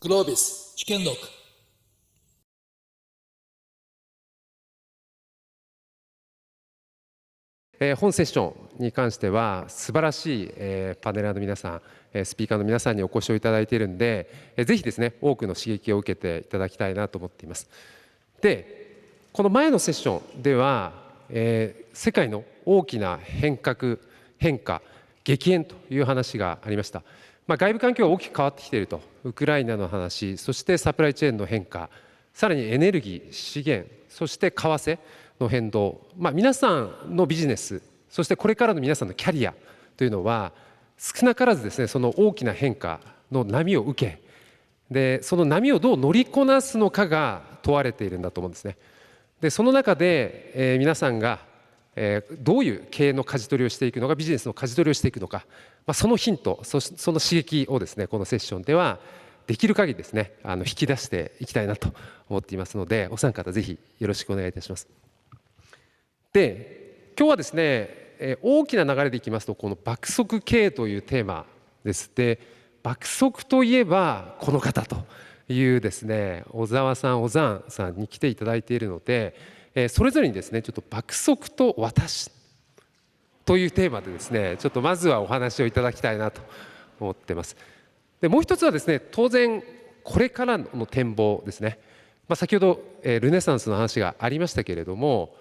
グロービス試験録。本セッションに関しては素晴らしいパネラーの皆さん、スピーカーの皆さんにお越しをいただいているんで、ぜひですね多くの刺激を受けていただきたいなと思っています。で、この前のセッションでは、世界の大きな変革、変化、激変という話がありました。外部環境が大きく変わってきていると、ウクライナの話、そしてサプライチェーンの変化、さらにエネルギー、資源、そして為替の変動、皆さんのビジネス、そしてこれからの皆さんのキャリアというのは少なからずですね、その大きな変化の波を受け、でその波をどう乗りこなすのかが問われているんだと思うんですね。でその中で、皆さんがどういう経営の舵取りをしていくのか、ビジネスの舵取りをしていくのか、そのヒント、その刺激をですね、このセッションではできる限りですね、引き出していきたいなと思っていますので、お三方ぜひよろしくお願いいたします。で、今日はですね、大きな流れでいきますと、この爆速経営というテーマです。で、爆速といえばこの方というですね、小沢さん、小山さんに来ていただいているので、それぞれにですね、ちょっと爆速と私というテーマでですね、ちょっとまずはお話をいただきたいなと思ってます。で、もう一つはですね、当然これからの展望ですね。先ほどルネサンスの話がありましたけれども、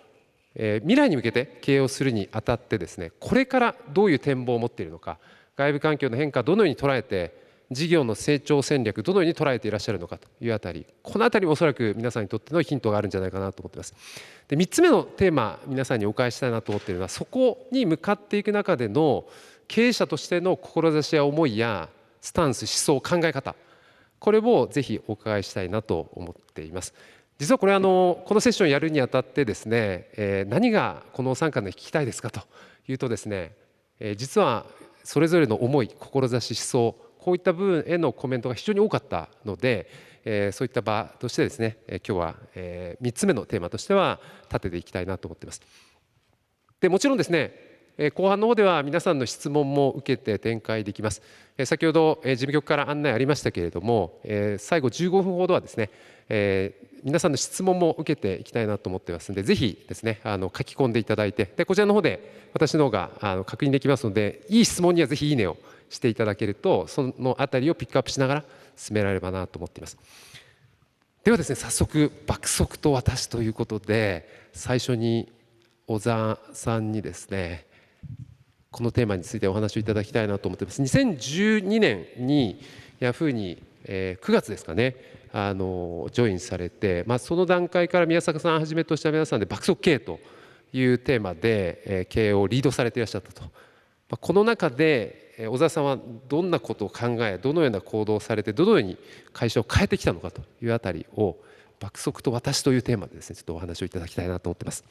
未来に向けて経営をするにあたってですね、これからどういう展望を持っているのか、外部環境の変化をどのように捉えて、事業の成長戦略どのように捉えていらっしゃるのかというあたり、このあたりもおそらく皆さんにとってのヒントがあるんじゃないかなと思っています。で、3つ目のテーマ、皆さんにお伺いしたいなと思っているのは、そこに向かっていく中での経営者としての志や思いやスタンス、思想、考え方、これをぜひお伺いしたいなと思っています。実はこれこのセッションをやるにあたってですね、何がこのお三方で聞きたいですかというとですね、実はそれぞれの思い、志、思想、こういった部分へのコメントが非常に多かったので、そういった場としてですね、今日は3つ目のテーマとしては立てていきたいなと思っています。で、もちろんですね、後半の方では皆さんの質問も受けて展開できます。先ほど事務局から案内ありましたけれども、最後15分ほどはですね、皆さんの質問も受けていきたいなと思ってますので、ぜひですね書き込んでいただいて、でこちらの方で私の方が確認できますので、いい質問にはぜひいいねをしていただけると、そのあたりをピックアップしながら進められればなと思っています。ではですね、早速爆速と私ということで、最初に小沢さんにですね、このテーマについてお話をいただきたいなと思っています。2012年にヤフーに9月ですかね、ジョインされて、その段階から宮坂さんをはじめとした皆さんで爆速経営というテーマで経営をリードされていらっしゃったと。この中で小沢さんはどんなことを考え、どのような行動をされて、どのように会社を変えてきたのかというあたりを、爆速と私というテーマでですね、ちょっとお話をいただきたいなと思ってます。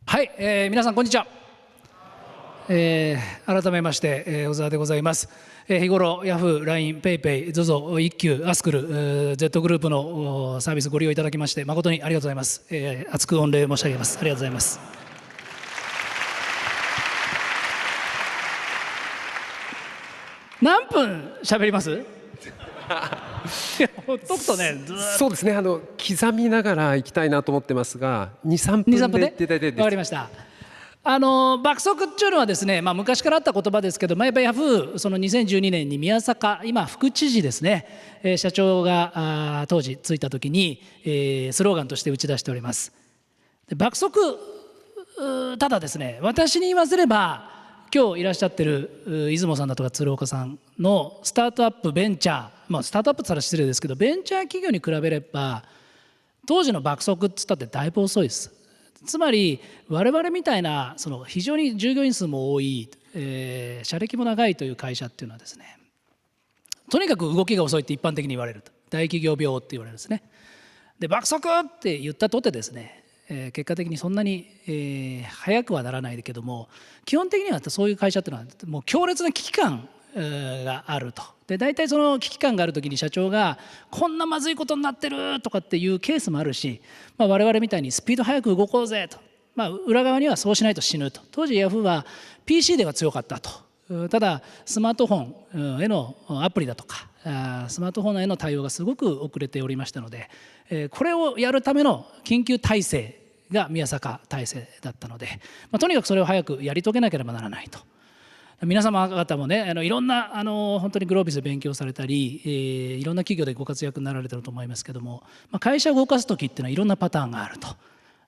はい、皆さんこんにちは。改めまして、小沢でございます。日頃ヤフー、LINE、PayPay、ZOZO、一休、アスクル、Z グループのサービスご利用いただきまして誠にありがとうございます。厚く御礼申し上げます。ありがとうございます。何分喋ります？いや、ほっとくとね、ずっと。そうですね、刻みながらいきたいなと思ってますが、2、3分で言っていただいて。分かりました。爆速っていうのはですね、昔からあった言葉ですけど、やっぱりヤフー、その2012年に宮坂、今副知事ですね、社長が当時ついた時に、スローガンとして打ち出しております。で、爆速、ただですね、私に言わせれば今日いらっしゃってる出雲さんだとか鶴岡さんのスタートアップベンチャー、スタートアップって言ったら失礼ですけど、ベンチャー企業に比べれば当時の爆速って言ったってだいぶ遅いです。つまり我々みたいなその非常に従業員数も多い、社歴も長いという会社っていうのはですね、とにかく動きが遅いって一般的に言われると、大企業病って言われるんですね。で、爆速って言ったとてですね、結果的にそんなに、速くはならないけども、基本的にはそういう会社っていうのはもう強烈な危機感があると。で、大体その危機感がある時に社長がこんなまずいことになってるとかっていうケースもあるし、我々みたいにスピード速く動こうぜと、裏側にはそうしないと死ぬと。当時ヤフーは PC では強かったと。ただスマートフォンへのアプリだとかスマートフォンへの対応がすごく遅れておりましたので、これをやるための緊急体制が宮坂体制だったので、とにかくそれを早くやり遂げなければならないと。皆様方もね、いろんな本当にグロービスで勉強されたり、いろんな企業でご活躍になられてると思いますけども、会社を動かす時っていうのはいろんなパターンがあると。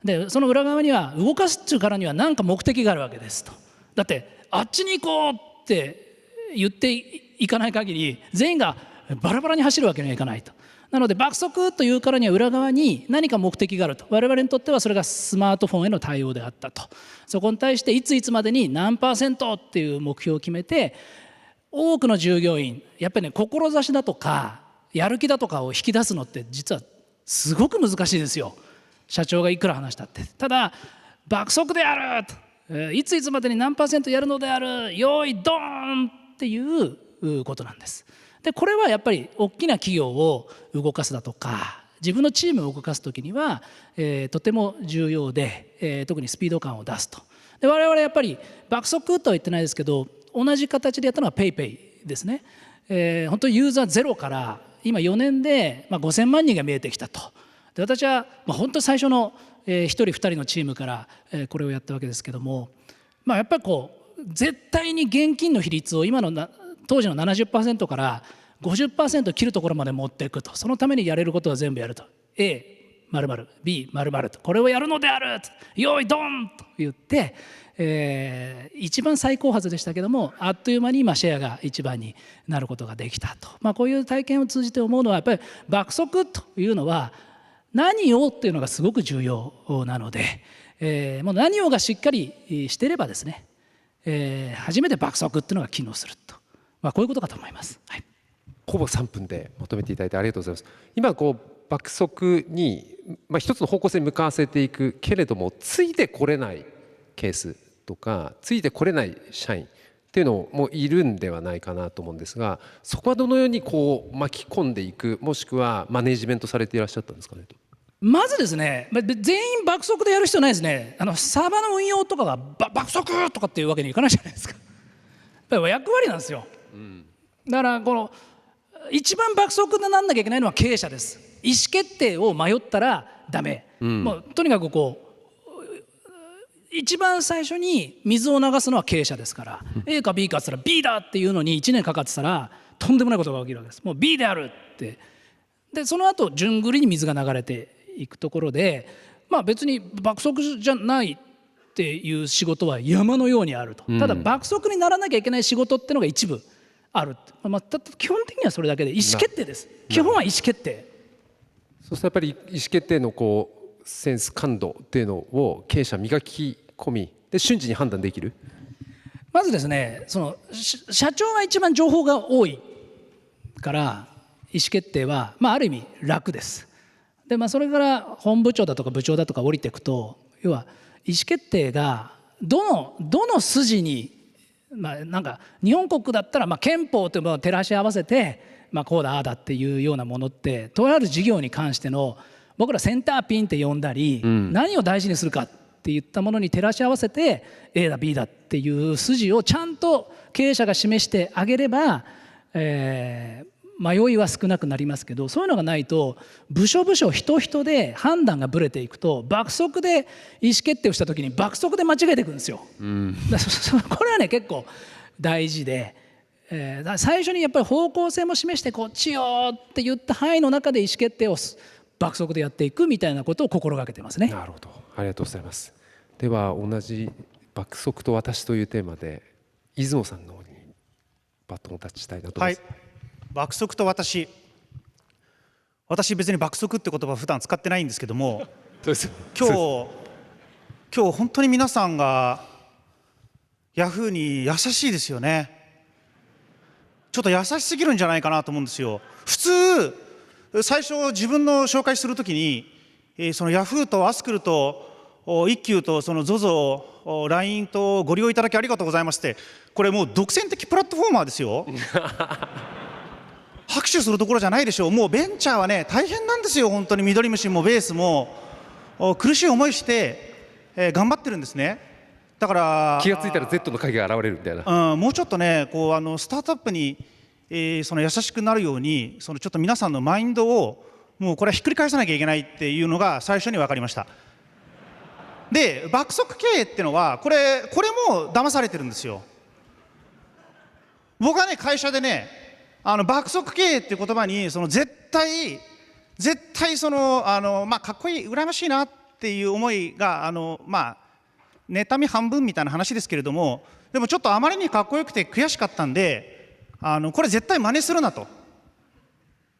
でその裏側には動かすっていうからには何か目的があるわけですと。だってあっちに行こうって言っていかない限り全員がバラバラに走るわけにはいかないと。なので爆速というからには裏側に何か目的があると。我々にとってはそれがスマートフォンへの対応であったと。そこに対していついつまでに何%っていう目標を決めて、多くの従業員やっぱりね、志だとかやる気だとかを引き出すのって実はすごく難しいですよ。社長がいくら話したって。ただ爆速であると、いついつまでに何%やるのである、用意ドーンっていうことなんです。でこれはやっぱり大きな企業を動かすだとか自分のチームを動かす時には、とても重要で、特にスピード感を出すと。で我々やっぱり爆速とは言ってないですけど、同じ形でやったのは PayPay ですね。本当にユーザーゼロから今4年で5000万人が見えてきたと。で私は本当に最初の1人2人のチームからこれをやったわけですけども、やっぱり絶対に現金の比率を今の当時の 70% から 50% 切るところまで持っていくと。そのためにやれることは全部やると。 A 〇〇 B 〇〇と、これをやるのであると、用意ドンと言って、一番最高発でしたけども、あっという間に今シェアが一番になることができたと。こういう体験を通じて思うのはやっぱり爆速というのは何をっていうのがすごく重要なので、もう何をがしっかりしてればですね、初めて爆速っていうのが機能すると、こういうことかと思います。はい、ほぼ3分でまとめていただいてありがとうございます。今爆速に、一つの方向性に向かわせていくけれども、ついてこれないケースとかついてこれない社員っていうのもいるんではないかなと思うんですが、そこはどのように巻き込んでいく、もしくはマネジメントされていらっしゃったんですかねと。まずですね、全員爆速でやる必要ないですね。サーバーの運用とかが爆速とかっていうわけにいかないじゃないですか。やっぱり役割なんですよ。だから一番爆速でなんなきゃいけないのは経営者です。意思決定を迷ったらダメ、もうとにかく一番最初に水を流すのは経営者ですから、A か B かって言ったら B だっていうのに1年かかってたらとんでもないことが起きるわけです。もう B であるって。でその後順繰りに水が流れていくところで、別に爆速じゃないっていう仕事は山のようにあると。ただ爆速にならなきゃいけない仕事ってのが一部ある。基本的にはそれだけで意思決定です。基本は意思決定。そうするとやっぱり意思決定のセンス感度っていうのを経営者磨き込みで瞬時に判断できる。まずですね、社長が一番情報が多いから意思決定はある意味楽です。でそれから本部長だとか部長だとか降りていくと、要は意思決定がどの筋に、なんか日本国だったら憲法というものを照らし合わせて、こうだああだっていうようなものって、とある事業に関しての僕らセンターピンって呼んだり、何を大事にするかっていったものに照らし合わせて A だ B だっていう筋をちゃんと経営者が示してあげれば、迷いは少なくなりますけど、そういうのがないと部署人で判断がぶれていくと、爆速で意思決定をした時に爆速で間違えていくんですよ。これはね結構大事で、最初にやっぱり方向性も示してこっちよって言った範囲の中で意思決定を爆速でやっていくみたいなことを心がけてますね。なるほど、ありがとうございます。では同じ爆速と私というテーマで出雲さんの方にバトンをタッチしたいなと思います。はい、爆速と私別に爆速って言葉普段使ってないんですけども、今日本当に皆さんがヤフーに優しいですよね。ちょっと優しすぎるんじゃないかなと思うんですよ。普通最初自分の紹介するときに、そのヤフーとアスクルと一休とその ZOZO、LINE とご利用いただきありがとうございますって、これもう独占的プラットフォーマーですよ。拍手するところじゃないでしょう。もうベンチャーはね大変なんですよ。本当にミドリムシもベースも苦しい思いして、頑張ってるんですね。だから気がついたら Z の影が現れるみたいな、もうちょっとねスタートアップにその優しくなるようにちょっと皆さんのマインドをもうこれはひっくり返さなきゃいけないっていうのが最初に分かりました。で爆速経営っていうのはこれも騙されてるんですよ。僕はね会社でね爆速経営っていう言葉に絶対かっこいい羨ましいなっていう思いが妬み半分みたいな話ですけれども、でもちょっとあまりにかっこよくて悔しかったんでこれ絶対真似するなと。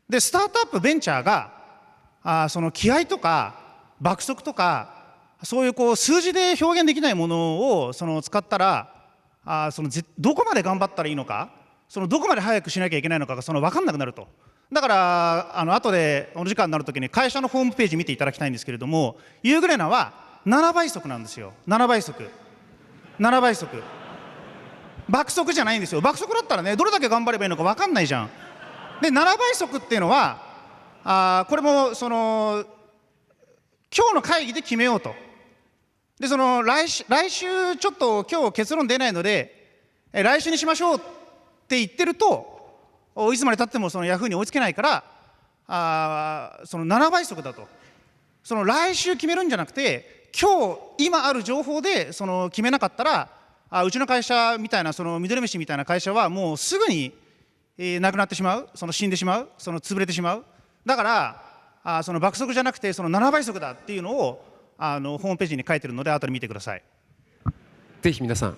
でスタートアップベンチャーがその気合とか爆速とかそういう数字で表現できないものを使ったらどこまで頑張ったらいいのかどこまで早くしなきゃいけないのかが分かんなくなると。だから後でお時間になるときに会社のホームページ見ていただきたいんですけれども、ユーグレナは7倍速なんですよ。7倍速爆速じゃないんですよ。爆速だったらねどれだけ頑張ればいいのか分かんないじゃん。で7倍速っていうのはこれも今日の会議で決めようと。で来週ちょっと今日結論出ないので来週にしましょうって言ってるといつまでたってもヤフーに追いつけないから7倍速だと。来週決めるんじゃなくて今ある情報で決めなかったらうちの会社みたいなミドル飯みたいな会社はもうすぐになくなってしまう、死んでしまう、潰れてしまう。だから爆速じゃなくて7倍速だっていうのをホームページに書いてるので後で見てください。ぜひ皆さん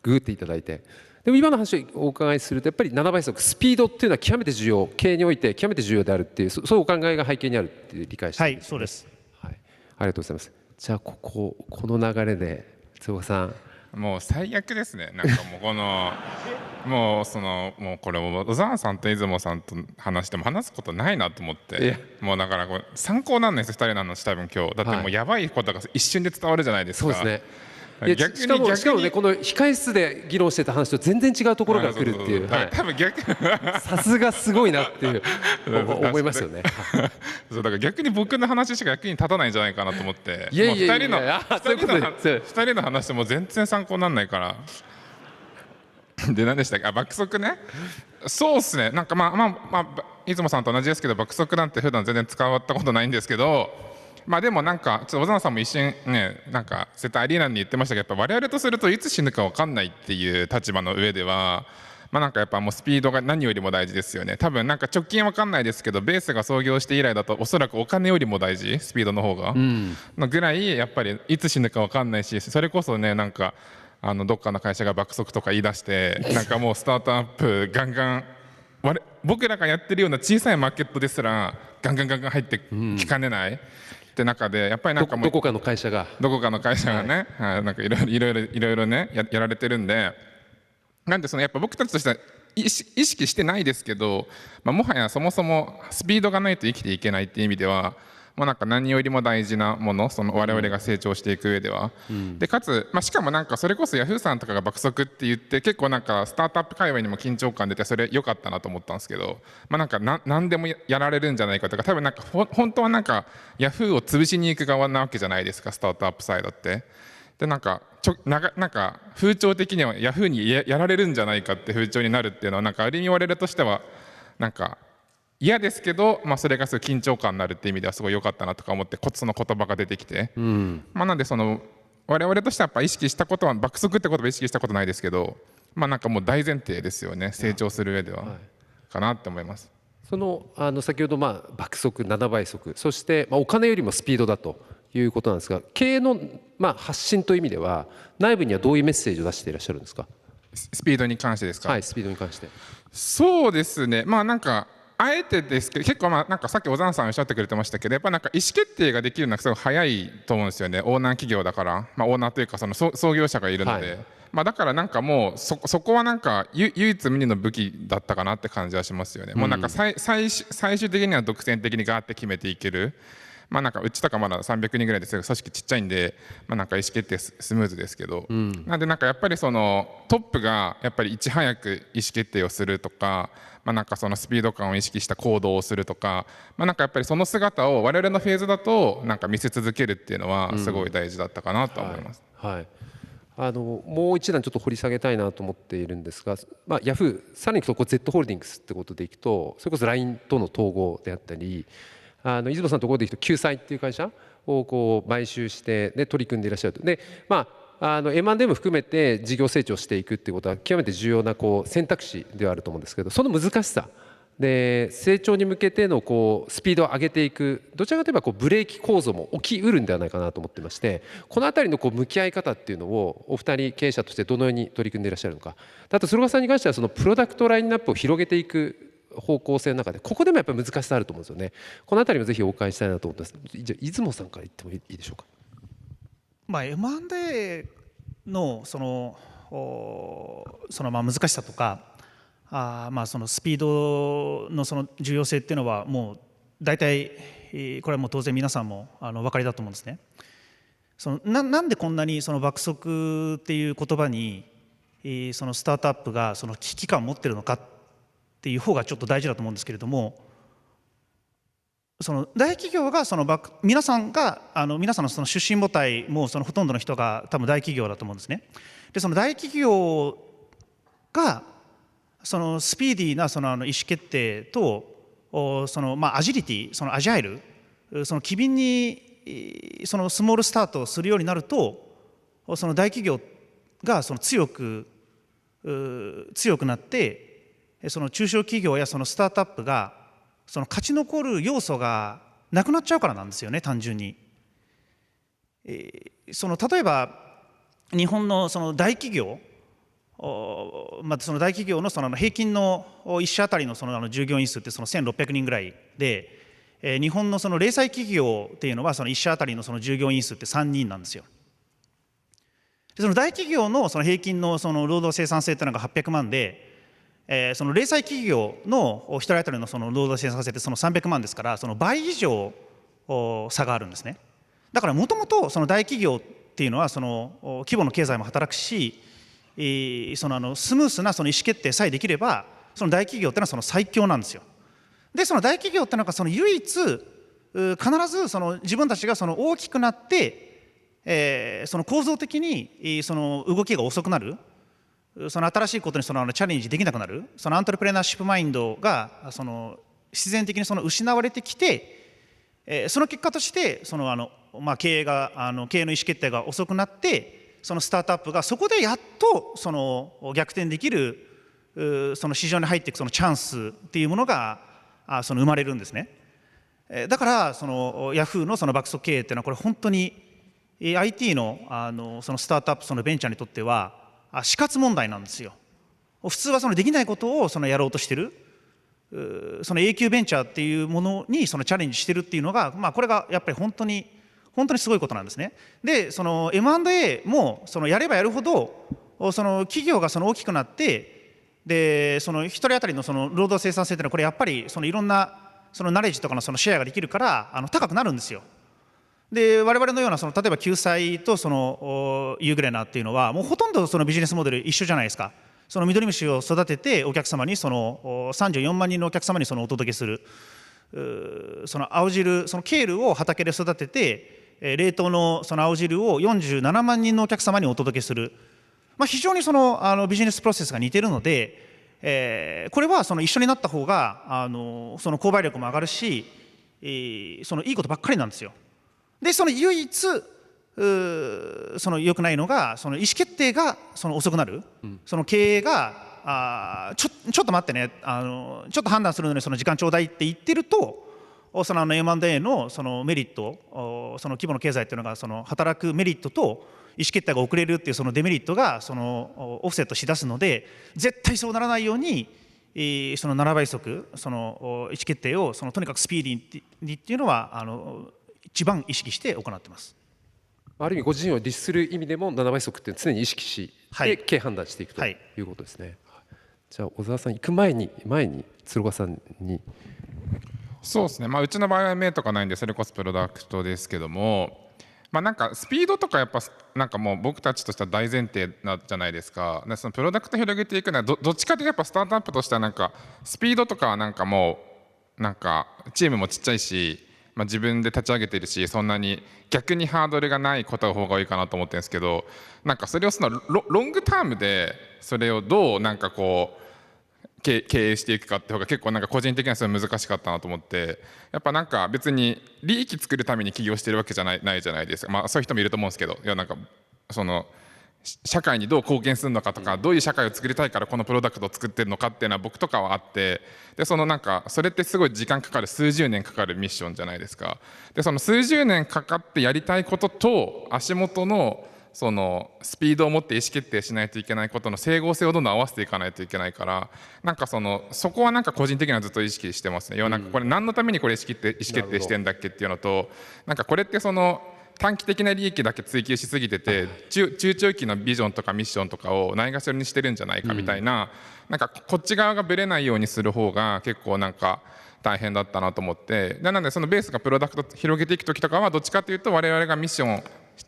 ググっていただいて。でも今の話をお伺いするとやっぱり7倍速スピードっていうのは極めて重要、経営において極めて重要であるっていうそういうお考えが背景にあるっていう理解してはいそうです、はい、ありがとうございます。じゃあこの流れで坪岡さんもう最悪ですね。なんかもうもうこれ小沢さんと出雲さんと話しても話すことないなと思って、もうだから参考なんないです2人の話多分今日だってもうやばいことが一瞬で伝わるじゃないですか。そうですね。しかもねこの控室で議論してた話と全然違うところから来るっていう、多分さすがすごいなっていう思いますよね。そうだから逆に僕の話しか役に立たないんじゃないかなと思って、いや2人の話も全然参考にならないから。で何でしたっけ、爆速ね。そうっすね。なんか出雲さんと同じですけど爆速なんて普段全然使ったことないんですけど。でもなんかちょっと小沢さんも一瞬ねなんか絶対ありえないに言ってましたけど、やっぱ我々とするといつ死ぬか分かんないっていう立場の上ではなんかやっぱもうスピードが何よりも大事ですよね。多分なんか直近分かんないですけどベースが創業して以来だとおそらくお金よりも大事、スピードの方が、のぐらいやっぱりいつ死ぬか分かんないし、それこそねなんかどっかの会社が爆速とか言い出してなんかもうスタートアップガンガン僕らがやってるような小さいマーケットですらガンガン入ってきかねない。って中でやっぱりなんかもうどこかの会社がね、なんかいろいろねやられてるんで、なんでやっぱ僕たちとしては意識してないですけど、もはやそもそもスピードがないと生きていけないっていう意味ではもうなんか何よりも大事なもの、我々が成長していく上では、でかつ、しかもなんかそれこそヤフーさんとかが爆速って言って結構なんかスタートアップ界隈にも緊張感出てそれ良かったなと思ったんですけど、なんか何でもやられるんじゃないかとか、多分なんか本当はなんかヤフーを潰しに行く側なわけじゃないですか、スタートアップサイドって。でなんか風潮的にはヤフーにやられるんじゃないかって風潮になるっていうのはなんかある意味我々としてはなんか嫌ですけど、それがすごい緊張感になるっていう意味ではすごい良かったなとか思ってその言葉が出てきて、なんで我々としてはやっぱ意識したことは爆速って言葉意識したことないですけど、なんかもう大前提ですよね、成長する上では、かなって思います。先ほど爆速7倍速そしてお金よりもスピードだということなんですが、経営の発信という意味では内部にはどういうメッセージを出していらっしゃるんですか。スピードに関してですか。はい、スピードに関して。そうですね。なんかあえてですけど結構なんかさっき小沢さんおっしゃってくれてましたけど、やっぱなんか意思決定ができるのはすごい早いと思うんですよね。オーナー企業だから、オーナーというか創業者がいるので、だからなんかもうそこはなんか唯一無二の武器だったかなって感じはしますよね。もうなんか最終的には独占的にガーって決めていける。なんかうちとかまだ300人ぐらいですけど組織ちっちゃいんで、なんか意思決定スムーズですけど、なんでなんかやっぱりトップがやっぱりいち早く意思決定をするとか、なんかスピード感を意識した行動をするとか、なんかやっぱりその姿を我々のフェーズだとなんか見せ続けるっていうのはすごい大事だったかなと思います。はい、もう一段ちょっと掘り下げたいなと思っているんですが、ヤフーさらにいくとZ ホールディングスってことでいくと、それこそ LINE との統合であったり、出雲さんのところでいくと救済っていう会社を買収してで取り組んでいらっしゃると。でM&A も含めて事業成長していくっていうことは極めて重要な選択肢ではあると思うんですけど、その難しさで成長に向けてのスピードを上げていく、どちらかといえばブレーキ構造も起きうるんではないかなと思ってまして、このあたりの向き合い方っていうのをお二人経営者としてどのように取り組んでいらっしゃるのか。あと鶴岡さんに関してはそのプロダクトラインナップを広げていく方向性の中でここでもやっぱり難しさあると思うんですよね。このあたりもぜひお伺いしたいなと思ってます。じゃあ出雲さんから言ってもいいでしょうか。M&A のその難しさとかそのスピードのその重要性っていうのはもう大体これはもう当然皆さんもお分かりだと思うんですね。なんでこんなにその爆速っていう言葉にそのスタートアップがその危機感を持ってるのかっていう方がちょっと大事だと思うんですけれども、その大企業が皆さんのその出身母体もそのほとんどの人が多分大企業だと思うんですね。でその大企業がそのスピーディーなその意思決定とアジリティ、そのアジャイル、その機敏にそのスモールスタートをするようになると、その大企業がその強くなって、その中小企業やそのスタートアップがその勝ち残る要素がなくなっちゃうからなんですよね、単純に。例えば日本のその大企業、その大企業の平均の1社あたりの従業員数って1600人ぐらいで、日本の零細企業っていうのは1社あたりの従業員数って3人なんですよ。でその大企業の平均の労働生産性っていうのが800万で、その零細企業の1人当たりの労働生産性って300万ですから、その倍以上差があるんですね。だからもともと大企業っていうのは規模の経済も働くし、スムースな意思決定さえできればその大企業っていうのは最強なんですよ。でその大企業っていうのが唯一必ず自分たちが大きくなって、構造的に動きが遅くなる、新しいことにチャレンジできなくなる、アントレプレナーシップマインドが自然的に失われてきて、その結果として経営の意思決定が遅くなって、そのスタートアップがそこでやっと逆転できる市場に入っていくチャンスっていうものが生まれるんですね。だからヤフーの爆速経営っていうのはこれ本当に IT のスタートアップベンチャーにとっては死活問題なんですよ。普通はできないことをやろうとしてる、永久ベンチャーっていうものにチャレンジしてるっていうのが、これがやっぱり本当にすごいことなんですね。でM&A もやればやるほど企業が大きくなって、で1人当たりの労働生産性というのはこれやっぱりいろんなナレッジとかのシェアができるから高くなるんですよ。で我々のような例えば救済とユーグレナーっていうのはもうほとんどビジネスモデル一緒じゃないですか。ミドリムシを育ててお客様に34万人のお客様にお届けする、青汁ケールを畑で育てて冷凍の青汁を47万人のお客様にお届けする、非常にビジネスプロセスが似ているので、これは一緒になった方が購買力も上がるし、いいことばっかりなんですよ。で唯一良くないのが意思決定が遅くなる、経営がちょっと待ってね、ちょっと判断するのに時間ちょうだいって言ってると、M&A のメリット、規模の経済っていうのが働くメリットと意思決定が遅れるっていうデメリットがオフセットしだすので、絶対そうならないように7倍速意思決定をとにかくスピーディーにっていうのは一番意識して行ってます。ある意味ご自身を律する意味でも7倍速って常に意識して経営判断していくということですね。じゃあ小沢さん行く前に鶴岡さんに。そうですね、うちの場合は MA とかないんでそれこそプロダクトですけども、なんかスピードとかやっぱなんかもう僕たちとしては大前提じゃないですか。そのプロダクト広げていくのはどっちかというとやっぱスタートアップとしてはなんかスピードとかはなんかもうなんかチームもちっちゃいし、自分で立ち上げてるし、そんなに逆にハードルがないことの方が多いかなと思ってるんですけど、なんかそれをロングタームでそれをどうなんかこう経営していくかって方が結構なんか個人的にはそれ難しかったなと思って、やっぱなんか別に利益作るために起業してるわけじゃないじゃないですか。そういう人もいると思うんですけど、いやなんかその社会にどう貢献するのかとか、どういう社会を作りたいからこのプロダクトを作ってるのかっていうのは僕とかはあって、でなんかそれってすごい時間かかる、数十年かかるミッションじゃないですか。でその数十年かかってやりたいことと足元のそのスピードを持って意思決定しないといけないことの整合性をどんどん合わせていかないといけないから、なんかそこはなんか個人的にはずっと意識してますね。なんかこれ何のためにこれ意思決定してんだっけっていうのと、なんかこれって短期的な利益だけ追求しすぎてて、中長期のビジョンとかミッションとかをないがしろにしてるんじゃないかみたいな、なんかこっち側がぶれないようにする方が結構なんか大変だったなと思って、なのでそのベースがプロダクト広げていく時とかはどっちかというと、我々がミッションを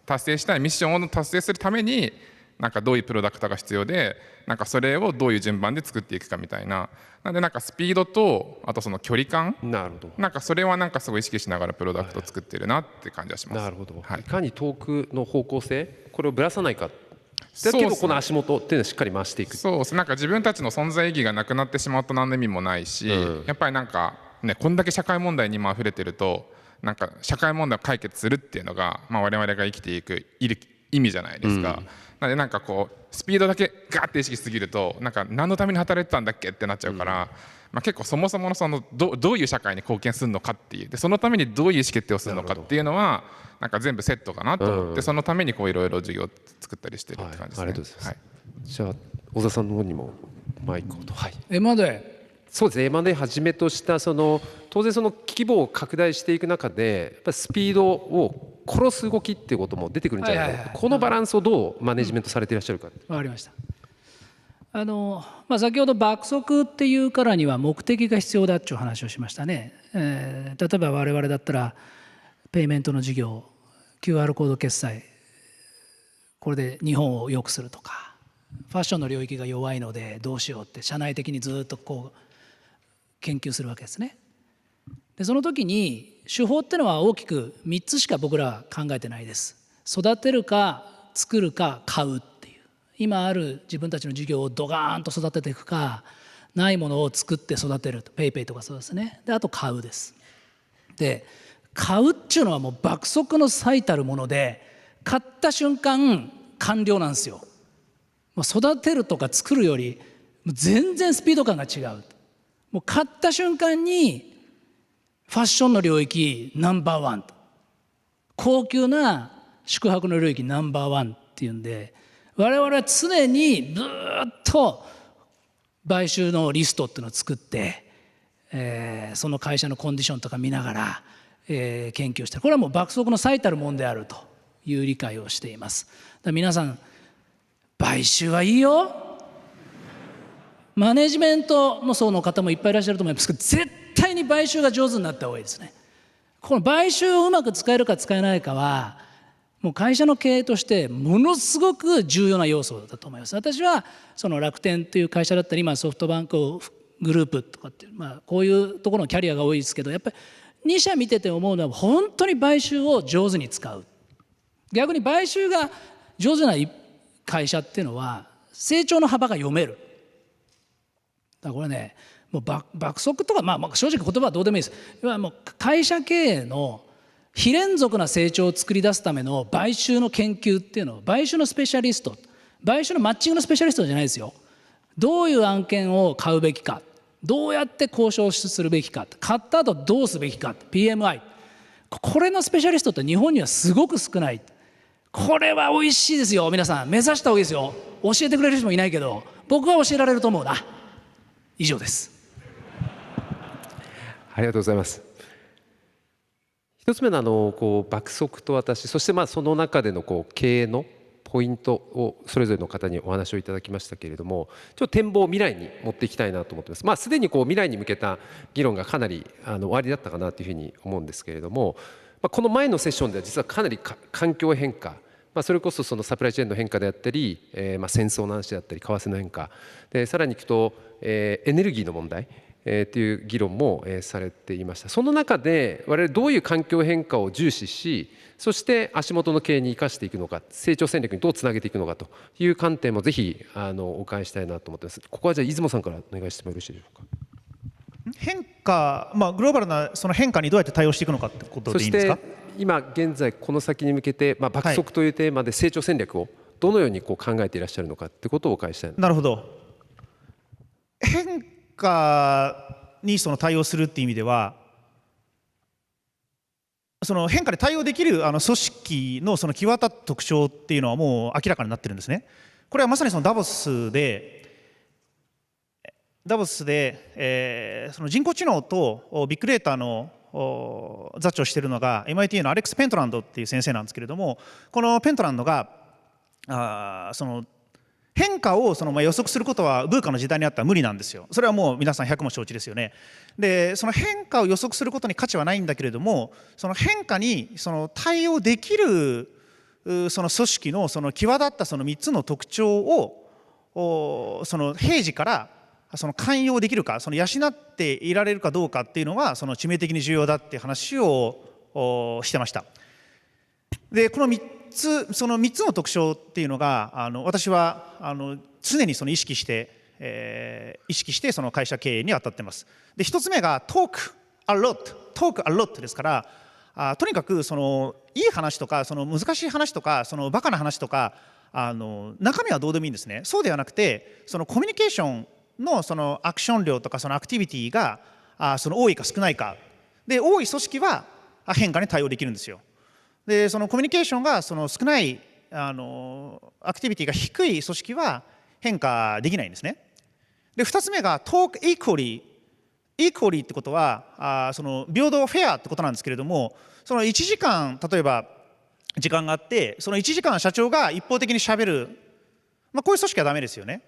達成したいミッションを達成するためになんかどういうプロダクトが必要で、なんかそれをどういう順番で作っていくかみたいな。なんでなんかスピードとあとその距離感、なるほど。なんかそれはなんかすごい意識しながらプロダクトを作ってるなって感じはします。なるほど、はい、いかに遠くの方向性、これをぶらさないかだけど、この足元っていうのをしっかり回していく。そうです。なんか自分たちの存在意義がなくなってしまうと何の意味もないし、やっぱりなんかね、こんだけ社会問題に今溢れてると、なんか社会問題を解決するっていうのが、我々が生きていく意味じゃないですか。なのでなんかこうスピードだけガーって意識しすぎると、なんか何のために働いてたんだっけってなっちゃうから、結構そもそものどういう社会に貢献するのかっていう、でそのためにどういう意思決定をするのかっていうのはなんか全部セットかなと思って、そのためにこういろいろ授業を作ったりしてるって感じですね。ありがとうございます。じゃあ小田さんの方にもマイクをと。はい。M&A、そうですね。M&Aはじめとした当然規模を拡大していく中で、やっぱりスピードを殺す動きっていうことも出てくるんじゃないかな。このバランスをどうマネジメントされていらっしゃるか。わかりました。先ほど爆速っていうからには目的が必要だっていう話をしましたね。例えば我々だったらペイメントの事業、QR コード決済、これで日本を良くするとか、ファッションの領域が弱いのでどうしようって社内的にずっとこう研究するわけですね。でその時に手法っていうのは大きく3つしか僕らは考えてないです。育てるか作るか買うっていう、今ある自分たちの事業をドガーンと育てていくか、ないものを作って育てると、ペイペイとかそうですね。であと買うです。で買うっていうのはもう爆速の最たるもので、買った瞬間完了なんですよ。もう育てるとか作るより全然スピード感が違う。もう買った瞬間にファッションの領域ナンバーワン、高級な宿泊の領域ナンバーワンっていうんで、我々は常にずっと買収のリストっていうのを作って、その会社のコンディションとか見ながら、研究して、これはもう爆速の最たるものであるという理解をしています。だから皆さん買収はいいよ。マネジメントの層の方もいっぱいいらっしゃると思いますけど、絶対に買収が上手になった方がいいですね。この買収をうまく使えるか使えないかはもう会社の経営としてものすごく重要な要素だと思います。私はその楽天という会社だったり、今ソフトバンクグループとかっていう、こういうところのキャリアが多いですけど、やっぱり2社見てて思うのは本当に買収を上手に使う。逆に買収が上手な会社っていうのは成長の幅が読める。だからこれね、もう爆速とか、正直言葉はどうでもいいです。もう会社経営の非連続な成長を作り出すための買収の研究っていうのを、買収のスペシャリスト、買収のマッチングのスペシャリストじゃないですよ。どういう案件を買うべきか、どうやって交渉するべきか、買った後どうすべきか、 PMI、 これのスペシャリストって日本にはすごく少ない。これは美味しいですよ。皆さん目指した方がいいですよ。教えてくれる人もいないけど僕は教えられると思うな。以上です。ありがとうございます。一つ目の爆速と私、そしてその中での経営のポイントをそれぞれの方にお話をいただきましたけれども、ちょっと展望未来に持っていきたいなと思ってます。すでに未来に向けた議論がかなり終わりだったかなというふうに思うんですけれども、この前のセッションでは実はかなり環境変化、それこそそのサプライチェーンの変化であったり、戦争の話であったり為替の変化で、さらにいくとエネルギーの問題っていう議論もされていました。その中で我々どういう環境変化を重視し、そして足元の経営に生かしていくのか、成長戦略にどうつなげていくのかという観点もぜひお伺いしたいなと思ってます。ここはじゃあ出雲さんからお願いしてもよろしいでしょうか。変化、グローバルなその変化にどうやって対応していくのかってことでいいんですか。そして今現在この先に向けて、爆速というテーマで成長戦略をどのように考えていらっしゃるのかってことをお伺いしたい。なるほど。変化にその対応するっていう意味では、その変化で対応できる組織のその際立った特徴っていうのはもう明らかになってるんですね。これはまさにそのダボスで、その人工知能とビッグデータの座長をしているのが MIT のアレックス・ペントランドっていう先生なんですけれども、このペントランドがその変化を予測することはVUCAの時代にあったら無理なんですよ。それはもう皆さん100も承知ですよね。でその変化を予測することに価値はないんだけれども、その変化に対応できるその組織の際立ったその3つの特徴をその平時から寛容できるか、養っていられるかどうかっていうのが致命的に重要だっていう話をしてました。でこのその3つの特徴っていうのが私は常に意識してその会社経営に当たってます。で1つ目がトークアロットですから、とにかくいい話とか難しい話とかバカな話とか中身はどうでもいいんですね。そうではなくてコミュニケーションのアクション量とかアクティビティが多いか少ないかで、多い組織は変化に対応できるんですよ。でコミュニケーションが少ないアクティビティが低い組織は変化できないんですね。で2つ目がトークイコーリーってことは平等フェアってことなんですけれども、1時間例えば時間があって1時間社長が一方的にしゃべる、こういう組織はダメですよね。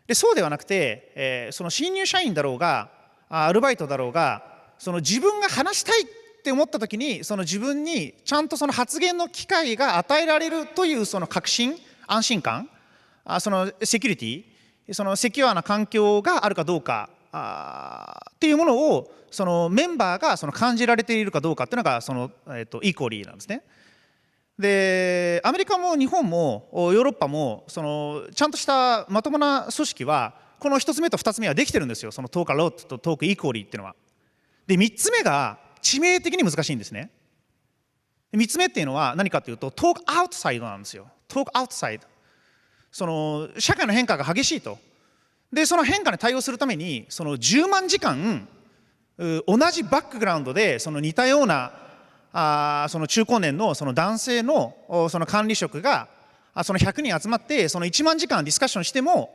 でそうではなくて、新入社員だろうがアルバイトだろうが自分が話したいって思った時に自分にちゃんと発言の機会が与えられるという確信安心感、セキュリティセキュアな環境があるかどうかっていうものをメンバーが感じられているかどうかっていうのがイコーリーなんですね。でアメリカも日本もヨーロッパもちゃんとしたまともな組織はこの1つ目と2つ目はできてるんですよ。トークアロットとトークイコーリーっていうのは。で3つ目が致命的に難しいんですね。3つ目っていうのは何かというとトークアウトサイドなんですよ。トークアウトサイド、社会の変化が激しいと。でその変化に対応するために10万時間同じバックグラウンドで似たような中高年の男性の管理職が100人集まって1万時間ディスカッションしても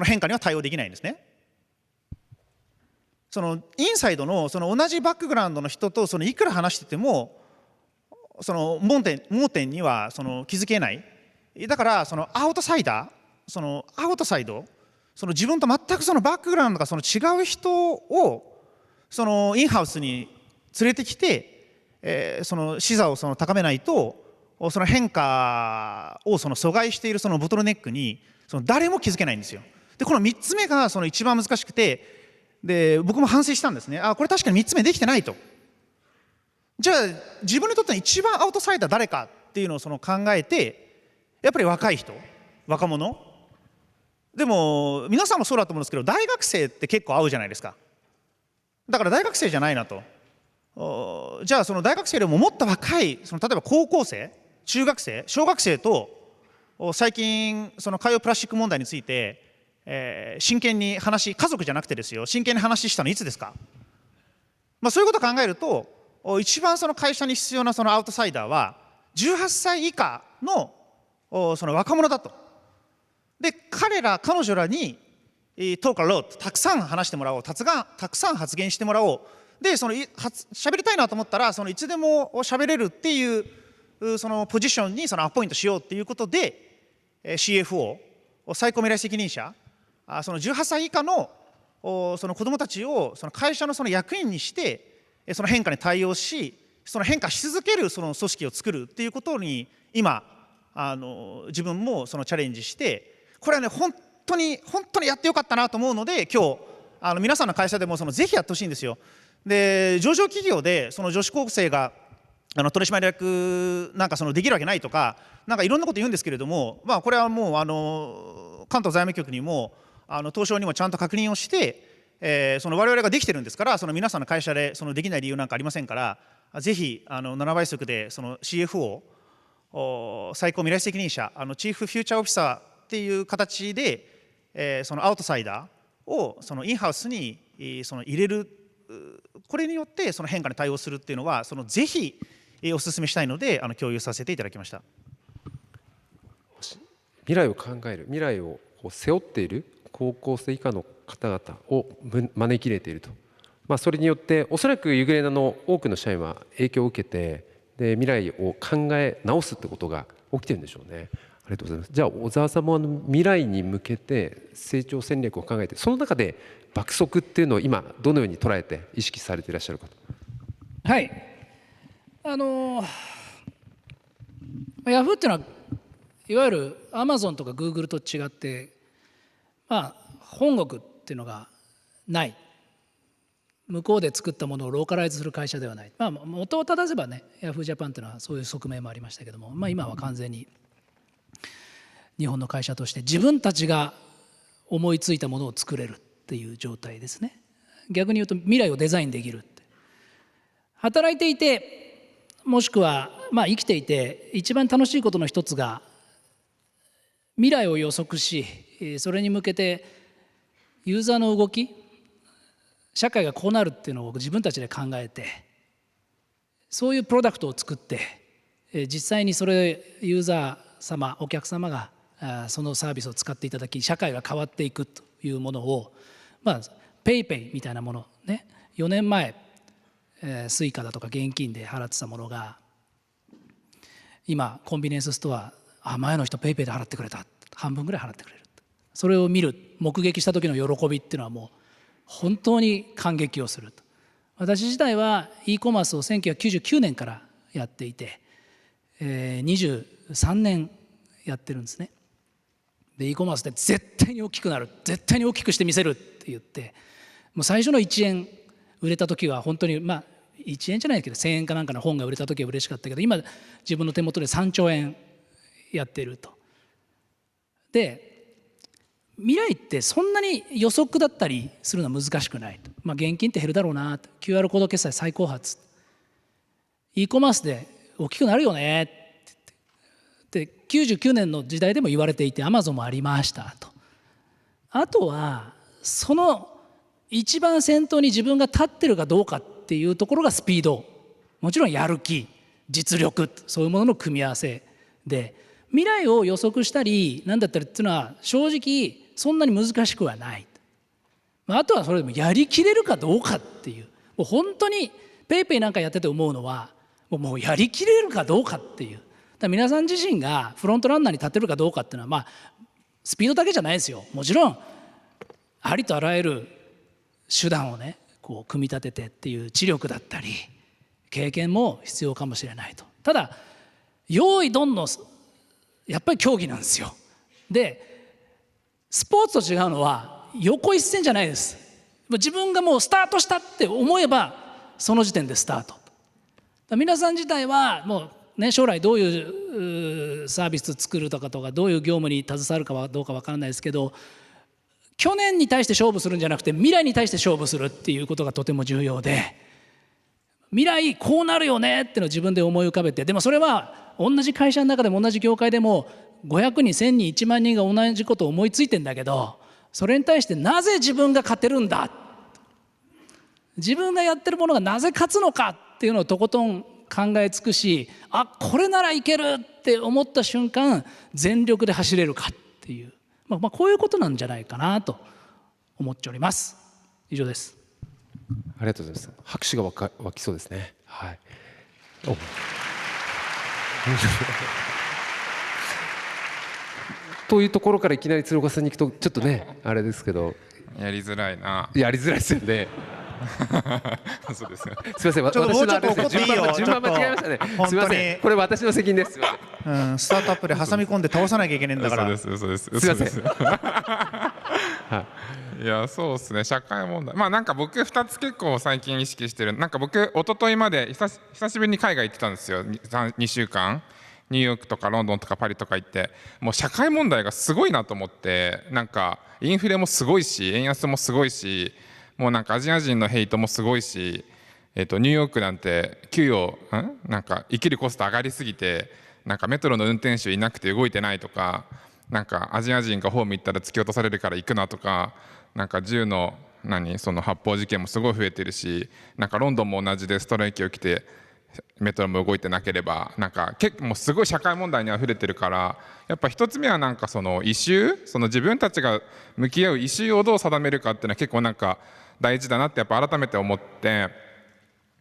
変化には対応できないんですね。インサイドの同じバックグラウンドの人といくら話してても盲点には気づけない。だからアウトサイド自分と全くバックグラウンドが違う人をインハウスに連れてきて視座を高めないと変化を阻害しているボトルネックに誰も気づけないんですよ。でこの3つ目が一番難しくて、で僕も反省したんですね。これ確かに3つ目できてないと。じゃあ自分にとっての一番アウトサイダー誰かっていうのを考えて、やっぱり若い人、若者でも皆さんもそうだと思うんですけど、大学生って結構合うじゃないですか。だから大学生じゃないなと。じゃあ大学生よりももっと若い例えば高校生、中学生、小学生と最近海洋プラスチック問題について真剣に家族じゃなくてですよ、真剣に話したのいつですか。そういうことを考えると一番会社に必要なアウトサイダーは18歳以下の若者だと。で彼女らにトークアロットたくさん話してもらおう、たくさん発言してもらおう。で喋りたいなと思ったらいつでも喋れるっていうポジションにアポイントしようっていうことで CFO 最高未来責任者18歳以下の子どもたちを会社の役員にして変化に対応し変化し続ける組織を作るっていうことに今自分もチャレンジして、これはね本当にやってよかったなと思うので今日皆さんの会社でもぜひやってほしいんですよ。で上場企業でその女子高生が取締役なんかできるわけないとか、なんかいろんなこと言うんですけれども、これはもう関東財務局にも東証にもちゃんと確認をして、我々ができてるんですから、皆さんの会社でできない理由なんかありませんから、ぜひ7倍速でCFO、最高未来責任者、チーフフューチャーオフィサーっていう形で、アウトサイダーをインハウスに入れる、これによって変化に対応するっていうのはぜひお勧めしたいので共有させていただきました。未来を考える、未来を背負っている高校生以下の方々を招き入れていると、それによっておそらくユグレナの多くの社員は影響を受けて、で未来を考え直すってことが起きてるんでしょうね。ありがとうございます。じゃあ小沢さんも未来に向けて成長戦略を考えて、その中で爆速っていうのを今どのように捉えて意識されていらっしゃるかと。はい、ヤフーっていうのはいわゆるアマゾンとかグーグルと違って、本国っていうのがない、向こうで作ったものをローカライズする会社ではない。元を正せばね、ヤフージャパンっていうのはそういう側面もありましたけども、今は完全に日本の会社として自分たちが思いついたものを作れるっていう状態ですね。逆に言うと未来をデザインできるって、働いていてもしくは生きていて一番楽しいことの一つが未来を予測し、それに向けてユーザーの動き、社会がこうなるっていうのを自分たちで考えて、そういうプロダクトを作って、実際にそれユーザー様、お客様がそのサービスを使っていただき、社会が変わっていくというものを、ペイペイみたいなものね、4年前スイカだとか現金で払ってたものが今コンビニエンスストア、前の人ペイペイで払ってくれた、半分ぐらい払ってくれる、それを見る、目撃した時の喜びっていうのはもう本当に感激をすると。私自体は e コマースを1999年からやっていて、23年やってるんですね。で e コマースで絶対に大きくなる、絶対に大きくしてみせるって言って、もう最初の1円売れた時は本当に1円じゃないけど1000円かなんかの本が売れた時は嬉しかったけど、今自分の手元で3兆円やってると。で未来ってそんなに予測だったりするのは難しくないと。現金って減るだろうな、QR コード決済再後発、e コマースで大きくなるよねって99年の時代でも言われていて、アマゾンもありましたと。あとはその一番先頭に自分が立ってるかどうかっていうところがスピード、もちろんやる気、実力、そういうものの組み合わせで、未来を予測したり何だったりっていうのは正直そんなに難しくはない。あとはそれでもやりきれるかどうかっていう、もう本当にペイペイなんかやってて思うのは、もうやりきれるかどうかっていう。だから皆さん自身がフロントランナーに立てるかどうかっていうのは、スピードだけじゃないですよ。もちろんありとあらゆる手段をね組み立ててっていう知力だったり経験も必要かもしれないと。ただ用意どんのやっぱり競技なんですよ。でスポーツと違うのは横一線じゃないです。自分がもうスタートしたって思えばその時点でスタート。皆さん自体はもうね、将来どういうサービス作るとかどういう業務に携わるかはどうか分からないですけど、去年に対して勝負するんじゃなくて未来に対して勝負するっていうことがとても重要で、未来こうなるよねっていうのを自分で思い浮かべて、でもそれは同じ会社の中でも同じ業界でも500人1000人1万人が同じことを思いついてんだけど、それに対してなぜ自分が勝てるんだ、自分がやってるものがなぜ勝つのかっていうのをとことん考え尽くし、これならいけるって思った瞬間全力で走れるかっていう、こういうことなんじゃないかなと思っております。以上です。ありがとうございます。拍手が湧きそうですね。はい。というところからいきなり鶴岡さんに行くとちょっとねあれですけど、やりづらいな。やりづらいですよね。そうですよ。すみません、私のあれですね、順番間違えましたね。すみません、これ私の責任です。すみません。スタートアップで挟み込んで倒さなきゃいけないんだから。そうです。すみません。いいやそうですね、社会問題、まあなんか僕2つ結構最近意識してる。なんか僕一昨日まで久しぶりに海外行ってたんですよ。2週間ニューヨークとかロンドンとかパリとか行って、もう社会問題がすごいなと思って。なんかインフレもすごいし、円安もすごいし、もうなんかアジア人のヘイトもすごいし、ニューヨークなんて給与なんか生きるコスト上がりすぎて、なんかメトロの運転手いなくて動いてないとか、なんかアジア人がホーム行ったら突き落とされるから行くなとか、なんか銃のその発砲事件もすごい増えてるし、なんかロンドンも同じでストライキ起きてメトロも動いてなければ、なんか結構もうすごい社会問題にあふれてるから、やっぱ一つ目はなんかそのイシュー、その自分たちが向き合うイシューをどう定めるかっていうのは結構なんか大事だなってやっぱ改めて思って、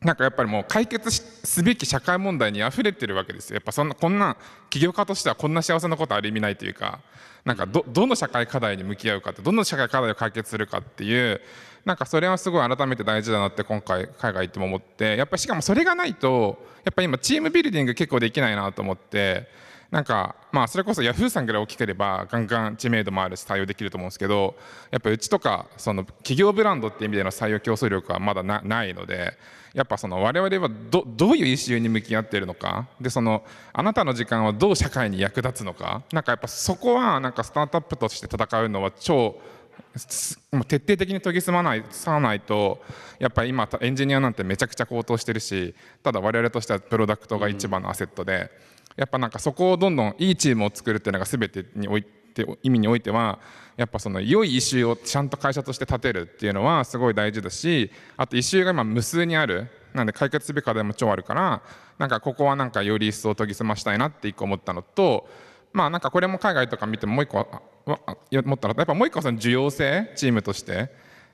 なんかやっぱりもう解決すべき社会問題にあふれてるわけですよ。やっぱこんな起業家としてはこんな幸せなことある意味ないというか、なんかどの社会課題に向き合うかって、どの社会課題を解決するかっていう、なんかそれはすごい改めて大事だなって今回海外行っても思って、やっぱりしかもそれがないとやっぱり今チームビルディング結構できないなと思って、なんかまあそれこそヤフーさんぐらい大きければガンガン知名度もあるし対応できると思うんですけど、やっぱうちとかその企業ブランドっていう意味での採用競争力はまだないので、やっぱその我々はどういうイシューに向き合っているのかで、そのあなたの時間はどう社会に役立つのか、なんかやっぱそこはなんかスタートアップとして戦うのはもう徹底的に研ぎ澄まないと、やっぱり今エンジニアなんてめちゃくちゃ高騰してるし、ただ我々としてはプロダクトが一番のアセットで、やっぱなんかそこをどんどんいいチームを作るっていうのが全てにおいて意味においては、やっぱその良いイシューをちゃんと会社として立てるっていうのはすごい大事だし、あとイシューが今無数にある、なんで解決すべき課題も超あるから、なんかここはなんかより一層研ぎ澄ましたいなって一個思ったのと、まあなんかこれも海外とか見てももう一個思ったら、やっぱもう一個はその重要性、チームとして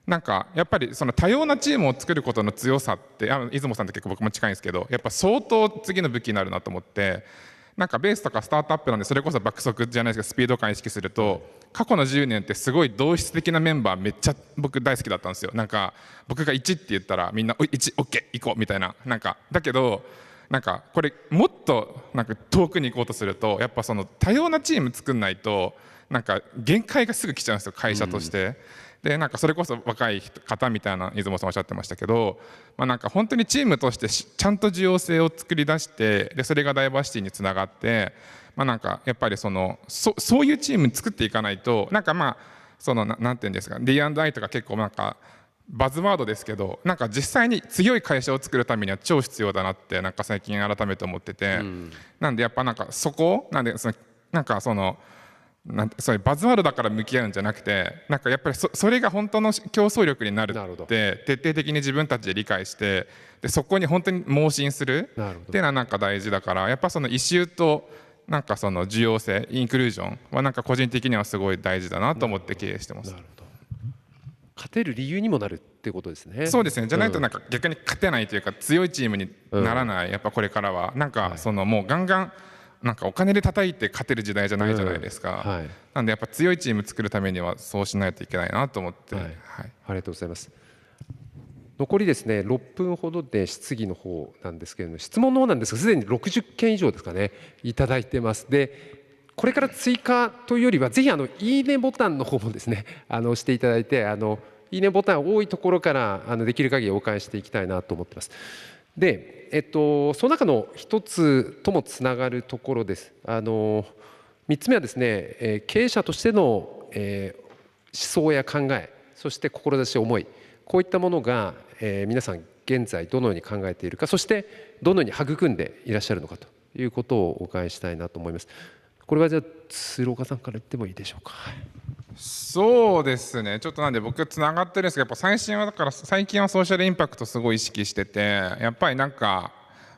なんかやっぱりその多様なチームを作ることの強さって、出雲さんって結構僕も近いんですけど、やっぱ相当次の武器になるなと思って。なんかベースとかスタートアップなんで、それこそ爆速じゃないですけどスピード感意識すると、過去の10年ってすごい同質的なメンバーめっちゃ僕大好きだったんですよ。なんか僕が1って言ったらみんな1 OK 行こうみたいな、なんかだけどなんかこれもっとなんか遠くに行こうとすると、やっぱその多様なチーム作んないとなんか限界がすぐ来ちゃうんですよ、会社として。でなんかそれこそ若い方みたいな出雲さんおっしゃってましたけど、まあ、なんか本当にチームとしてちゃんと重要性を作り出して、でそれがダイバーシティにつながって、まあ、なんかやっぱりそういうチーム作っていかないと、なんかまあそのなんていうんですか、 D&I とか結構なんかバズワードですけど、なんか実際に強い会社を作るためには超必要だなってなんか最近改めて思ってて、なんでやっぱなんかなんかそういうバズワードだから向き合うんじゃなくて、なんかやっぱりそれが本当の競争力になるって徹底的に自分たちで理解して、でそこに本当に盲信するっていうのはなんか大事だから、やっぱそのイシューとなんかその重要性、インクルージョンはなんか個人的にはすごい大事だなと思って経営してます。勝てる理由にもなるってことですね。そうですね。じゃないとなんか逆に勝てないというか強いチームにならない。やっぱこれからはなんかそのもうガンガンなんかお金で叩いて勝てる時代じゃないじゃないですか。なんでやっぱ強いチーム作るためにはそうしないといけないなと思って。ありがとうございます。残りですね6分ほどで質疑の方なんですけれども、質問の方なんですがすでに60件以上ですかねいただいてます。でこれから追加というよりはぜひいいねボタンの方もですね押していただいて、いいねボタン多いところからできる限りお返ししていきたいなと思ってます。でその中の一つともつながるところです。3つ目はですね経営者としての思想や考え、そして志、思い、こういったものが皆さん現在どのように考えているか、そしてどのように育んでいらっしゃるのかということをお伺いしたいなと思います。これはじゃあ鶴岡さんから言ってもいいでしょうか。そうですね、ちょっとなんで僕つながってるんですけど、やっぱ最近はソーシャルインパクトすごい意識してて、やっぱりなんか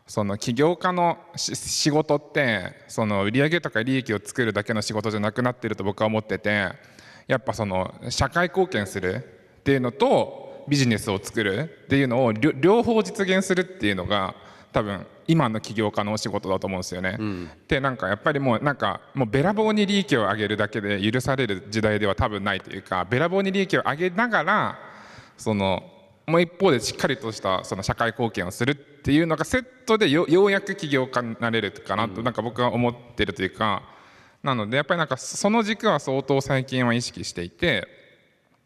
その起業家の仕事ってその売上とか利益を作るだけの仕事じゃなくなっていると僕は思ってて、やっぱその社会貢献するっていうのとビジネスを作るっていうのを両方実現するっていうのが多分今の起業家のお仕事だと思うんですよね。でなんかやっぱりもうべらぼうに利益を上げるだけで許される時代では多分ないというか、べらぼうに利益を上げながらもう一方でしっかりとしたその社会貢献をするっていうのがセットでようやく起業家になれるかなとなんか僕は思ってるというか、なのでやっぱりなんかその軸は相当最近は意識していて、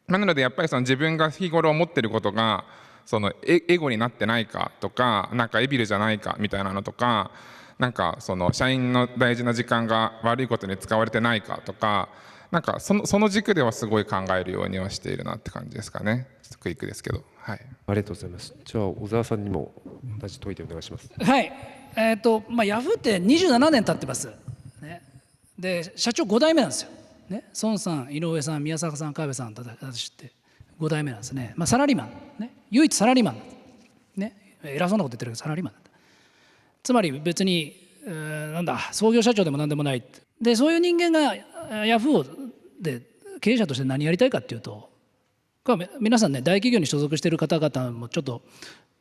なのでやっぱりその自分が日頃思ってることがそのエゴになってないかとか、なんかエビルじゃないかみたいなのとか、なんかその社員の大事な時間が悪いことに使われてないかとか、なんかその軸ではすごい考えるようにはしているなって感じですかね。ちょっとクイックですけど、はい。ありがとうございます。じゃあ小沢さんにも同じ問いでお願いします。はい。ヤフーって27年経ってます。ね、で社長5代目なんですよ。ね、孫さん、井上さん、宮坂さん、川辺さん、私って5代目なんですね。サラリーマン、ね、唯一サラリーマン、ね、偉そうなこと言ってるけどサラリーマンだった。つまり別に、なんだ創業社長でも何でもないで、そういう人間がヤフーで経営者として何やりたいかっていうと、皆さんね、大企業に所属している方々もちょっと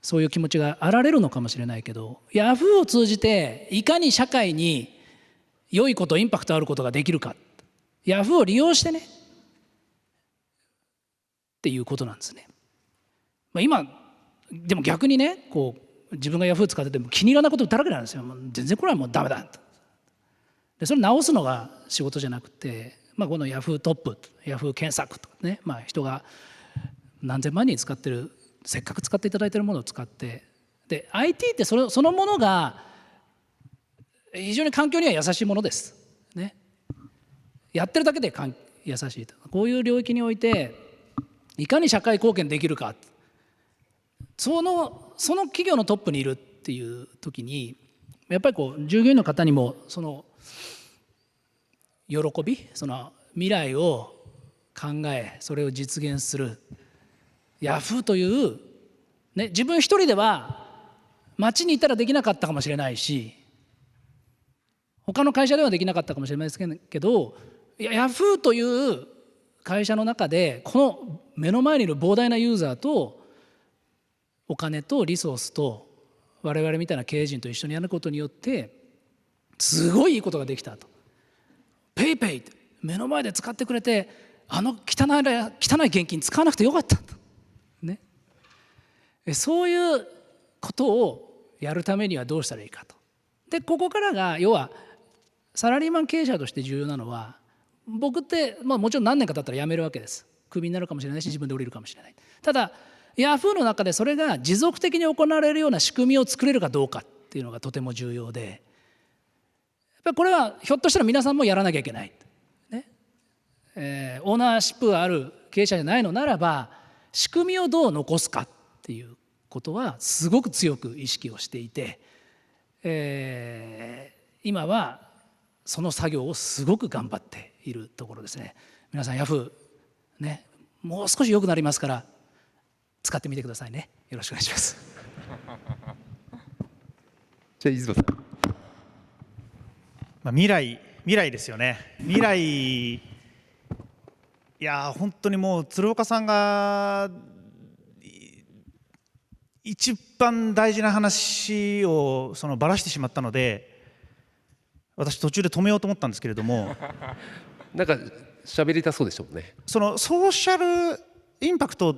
そういう気持ちがあられるのかもしれないけど、ヤフーを通じていかに社会に良いこと、インパクトあることができるか、ヤフーを利用してねっていうことなんですね。今でも逆にね、こう自分がヤフー使ってても気に入らないことだらけなんですよ。全然これはもうダメだと。でそれ直すのが仕事じゃなくて、このヤフートップ、ヤフー検索とかね、人が何千万人使ってる、せっかく使っていただいているものを使って、で IT ってそのものが非常に環境には優しいものです、ね、やってるだけで優しいと。こういう領域においていかに社会貢献できるか、その企業のトップにいるっていう時に、やっぱりこう従業員の方にもその喜び、その未来を考え、それを実現するヤフーという、ね、自分一人では街にいたらできなかったかもしれないし、他の会社ではできなかったかもしれないですけど、ヤフーという会社の中でこの目の前にいる膨大なユーザーとお金とリソースと我々みたいな経営陣と一緒にやることによってすごいいいことができたと。ペイペイ目の前で使ってくれて、あの汚い現金使わなくてよかったと、ね、そういうことをやるためにはどうしたらいいかと。でここからが要はサラリーマン経営者として重要なのは、僕って、もちろん何年か経ったら辞めるわけです。クビになるかもしれないし自分で降りるかもしれない。ただヤフーの中でそれが持続的に行われるような仕組みを作れるかどうかっていうのがとても重要で、やっぱりこれはひょっとしたら皆さんもやらなきゃいけない、ねオーナーシップがある経営者じゃないのならば、仕組みをどう残すかっていうことはすごく強く意識をしていて、今はその作業をすごく頑張っているところですね。皆さんヤフーね、もう少し良くなりますから使ってみてくださいね。よろしくお願いします。じゃあ出馬さん。未来ですよね。未来、いや本当にもう鶴岡さんが一番大事な話をばらしてしまったので、私途中で止めようと思ったんですけれどもなんか喋りたそうでしたもんね。そのソーシャルインパクト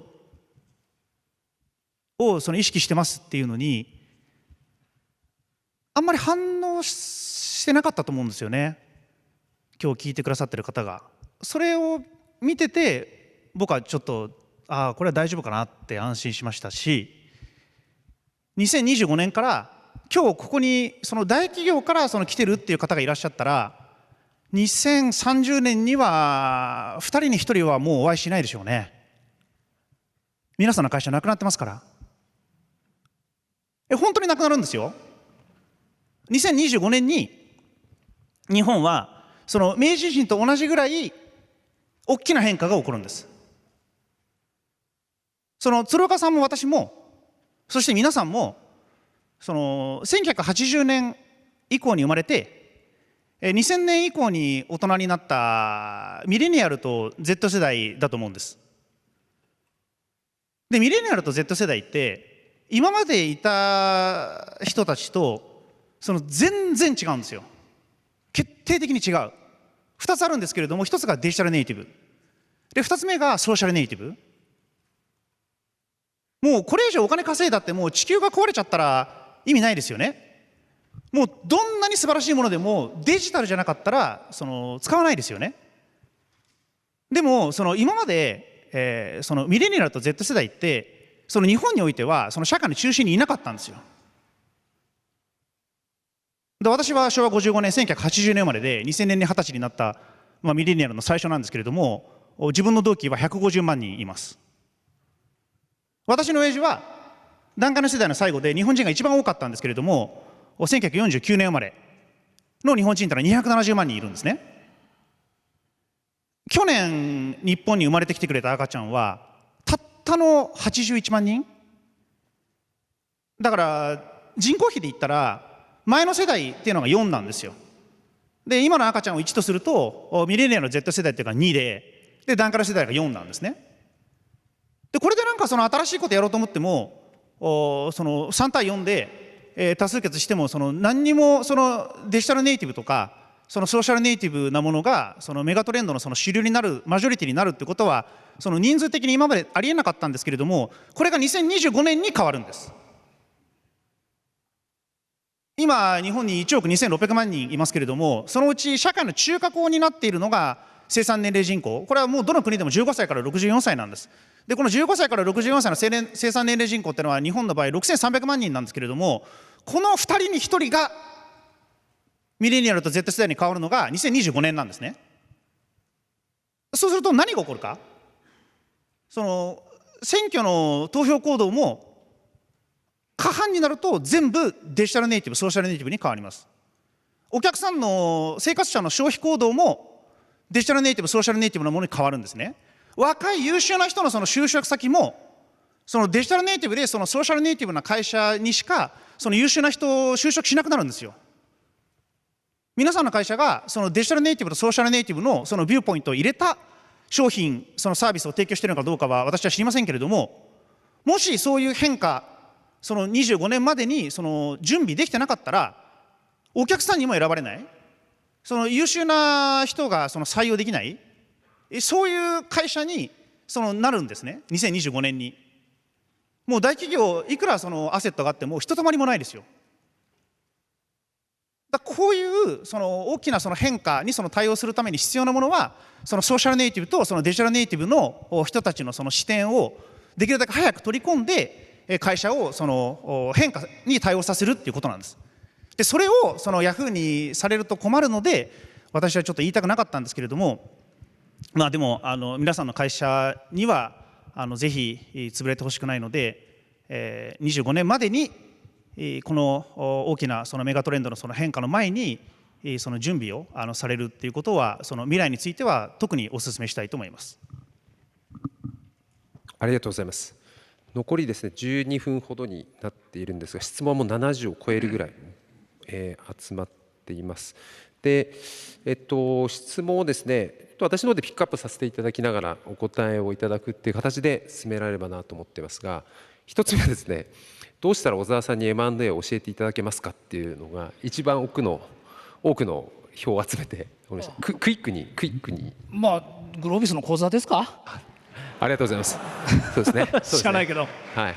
を意識してますっていうのにあんまり反応してなかったと思うんですよね、今日聞いてくださってる方が。それを見てて僕はちょっとこれは大丈夫かなって安心しましたし、2025年から今日ここに大企業から来てるっていう方がいらっしゃったら、2030年には2人に1人はもうお会いしないでしょうね。皆さんの会社なくなってますから。本当になくなるんですよ。2025年に日本は明治維新と同じぐらい大きな変化が起こるんです。鶴岡さんも私も、そして皆さんも1980年以降に生まれて2000年以降に大人になったミレニアルと Z 世代だと思うんです。でミレニアルと Z 世代って今までいた人たちと全然違うんですよ。決定的に違う。2つあるんですけれども、1つがデジタルネイティブで、2つ目がソーシャルネイティブ。もうこれ以上お金稼いだってもう地球が壊れちゃったら意味ないですよね。もうどんなに素晴らしいものでもデジタルじゃなかったら使わないですよね。でも今までそのミレニアルと Z 世代ってその日本においてはその社会の中心にいなかったんですよ。で私は昭和55年1980年生まれで2000年に20歳になった、ミレニアルの最初なんですけれども、自分の同期は150万人います。私の親父は団塊の世代の最後で日本人が一番多かったんですけれども、1949年生まれの日本人というのは270万人いるんですね。去年日本に生まれてきてくれた赤ちゃんはたったの81万人だから、人口比で言ったら前の世代っていうのが4なんですよ。で今の赤ちゃんを1とするとミレニアルの Z 世代っていうのが2で団塊の世代が4なんですね。でこれでなんかその新しいことやろうと思ってもその3対4で、多数決してもその何にもそのデジタルネイティブとかそのソーシャルネイティブなものがそのメガトレンドのその主流になるマジョリティになるってことはその人数的に今までありえなかったんですけれども、これが2025年に変わるんです。今日本に1億2600万人いますけれども、そのうち社会の中核を担っているのが生産年齢人口、これはもうどの国でも15歳から64歳なんです。でこの15歳から64歳の生産年齢人口っていうのは日本の場合6300万人なんですけれども、この2人に1人がミレニアルと Z 世代に変わるのが2025年なんですね。そうすると何が起こるか、その選挙の投票行動も過半になると全部デジタルネイティブソーシャルネイティブに変わります。お客さんの生活者の消費行動もデジタルネイティブソーシャルネイティブのものに変わるんですね。若い優秀な人のその就職先もそのデジタルネイティブでそのソーシャルネイティブな会社にしかその優秀な人を就職しなくなるんですよ。皆さんの会社がそのデジタルネイティブとソーシャルネイティブのそのビューポイントを入れた商品そのサービスを提供しているのかどうかは私は知りませんけれども、もしそういう変化その25年までにその準備できてなかったらお客さんにも選ばれない、その優秀な人がその採用できない、そういう会社にそのなるんですね。2025年にもう大企業いくらそのアセットがあってもひとたまりもないですよ。だこういうその大きなその変化にその対応するために必要なものはそのソーシャルネイティブとそのデジタルネイティブの人たちのその視点をできるだけ早く取り込んで会社をその変化に対応させるっていうことなんです。でそれをそのヤフーにされると困るので私はちょっと言いたくなかったんですけれども、でも皆さんの会社にはぜひ潰れてほしくないので、25年までにこの大きなそのメガトレンドのその変化の前にその準備をされるっていうことはその未来については特にお勧めしたいと思います。ありがとうございます。残りですね12分ほどになっているんですが、質問も70を超えるぐらい、集まっています。で、質問をですね私の方でピックアップさせていただきながらお答えをいただくっていう形で進められればなと思っていますが、一つ目はですね、どうしたら小沢さんに M&A を教えていただけますかっていうのが一番多くの票を集めておりました。クイックにグロービスの講座ですか。ありがとうございます。そうですね。知らないけど、はい。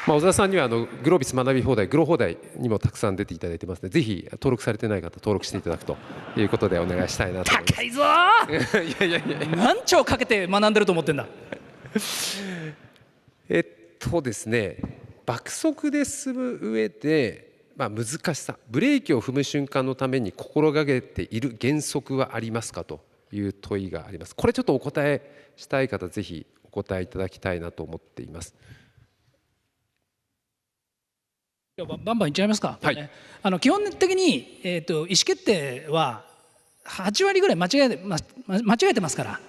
小沢さんにはグロービス学び放題、グロ放題にもたくさん出ていただいてますので、ぜひ登録されてない方登録していただくということでお願いしたいなと思います。高いぞーいや何兆かけて学んでると思ってんだ。ですね、爆速で進む上で、難しさ、ブレーキを踏む瞬間のために心がけている原則はありますかという問いがあります。これちょっとお答えしたい方ぜひお答えいただきたいなと思っています。バンバンいっちゃいますか。はい、基本的に、意思決定は8割ぐらい間違えてますから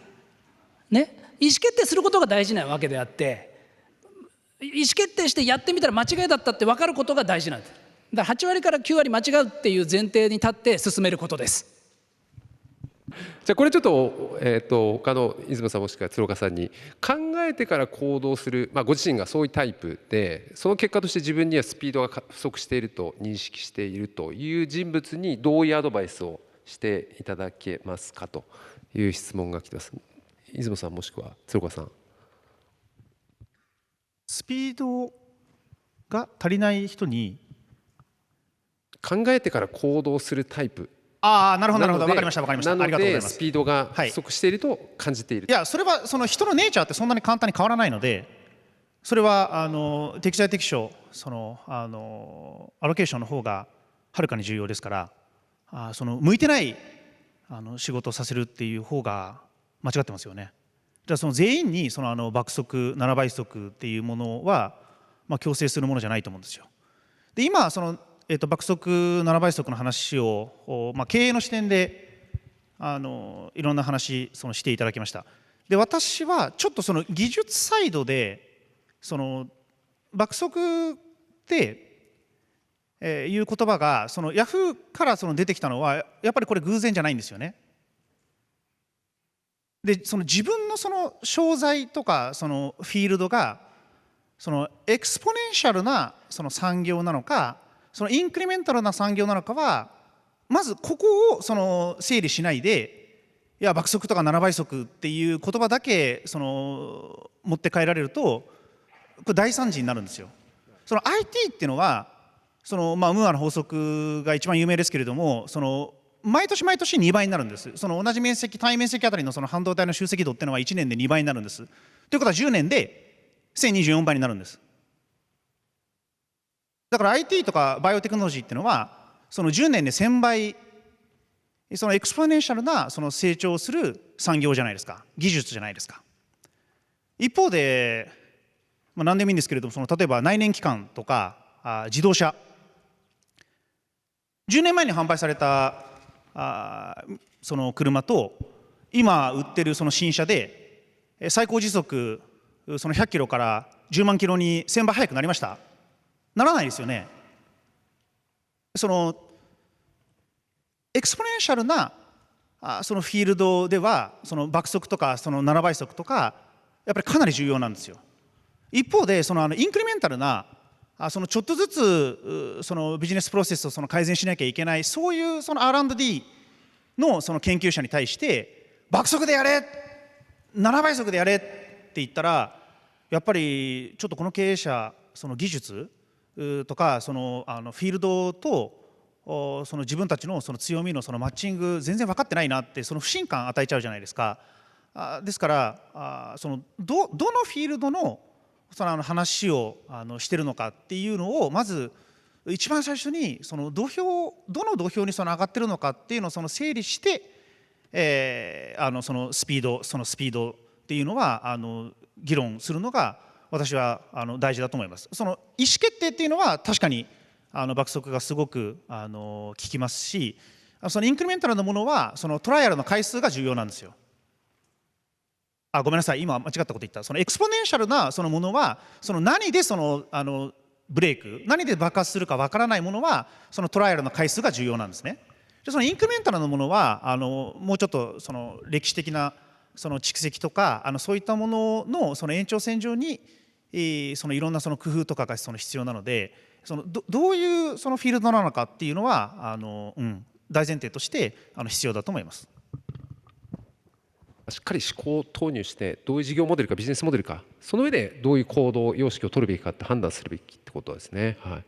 ね。意思決定することが大事なわけであって、意思決定してやってみたら間違いだったって分かることが大事なんです。だから8割から9割間違うっていう前提に立って進めることです。じゃあこれちょっと、他の出雲さんもしくは鶴岡さんに考えてから行動する、ご自身がそういうタイプでその結果として自分にはスピードが不足していると認識しているという人物にどういうアドバイスをしていただけますかという質問が来てます。出雲さんもしくは鶴岡さん。スピードが足りない人に考えてから行動するタイプああ、なるほどなるほど、なのでわかりましたわかりました。なのありがとうございます。でスピードが不足していると感じている。いや、それはその人のネイチャーってそんなに簡単に変わらないので、それは適材適所、そのアロケーションの方がはるかに重要ですから、その向いてない仕事をさせるっていう方が間違ってますよね。じゃあその全員にその爆速7倍速っていうものは、強制するものじゃないと思うんですよ。で今その、爆速7倍速の話を、経営の視点でいろんな話していただきました。で私はちょっとその技術サイドでその爆速っていう言葉がそのヤフーから出てきたのはやっぱりこれ偶然じゃないんですよね。でその自分のその商材とかそのフィールドがそのエクスポネンシャルなその産業なのかそのインクリメンタルな産業なのかはまずここをその整理しないでいや爆速とか7倍速っていう言葉だけその持って帰られるとこれ大惨事になるんですよ。その IT っていうのはそのムーアの法則が一番有名ですけれどもその毎年毎年2倍になるんです。その同じ面積単位面積あたりのその半導体の集積度っていうのは1年で2倍になるんです。ということは10年で1024倍になるんです。だから IT とかバイオテクノロジーっていうのはその10年で1000倍そのエクスポネンシャルなその成長する産業じゃないですか、技術じゃないですか。一方で、何でもいいんですけれどもその例えば内燃機関とか自動車10年前に販売されたその車と今売ってるその新車で最高時速その100キロから10万キロに1000倍速くなりました？ならないですよね。そのエクスポネンシャルなそのフィールドではその爆速とかその7倍速とかやっぱりかなり重要なんですよ。一方でそのインクリメンタルなそのちょっとずつそのビジネスプロセスをその改善しなきゃいけないそういうその R&D のその研究者に対して爆速でやれ7倍速でやれって言ったらやっぱりちょっとこの経営者その技術とかそのフィールドとその自分たちのその強みのそのマッチング全然分かってないなってその不信感与えちゃうじゃないですか。ですからそのどのフィールドのその話をしてるのかっていうのをまず一番最初にそのどの土俵にその上がってるのかっていうのをその整理して、そのスピードっていうのは議論するのが私は大事だと思います。その意思決定っていうのは確かに爆速がすごく効きますしそのインクリメンタルなものはそのトライアルの回数が重要なんですよ。ごめんなさい今間違ったこと言った。そのエクスポネンシャルなそのものはその何でそのブレイク何で爆発するかわからないものはそのトライアルの回数が重要なんですね。でそのインクリメンタルなものはもうちょっとその歴史的なその蓄積とかそういったもののその延長線上にそのいろんなその工夫とかがその必要なのでそのどういうそのフィールドなのかっていうのは大前提として必要だと思います。しっかり思考を投入してどういう事業モデルかビジネスモデルかその上でどういう行動様式を取るべきかって判断するべきってことですね。はい、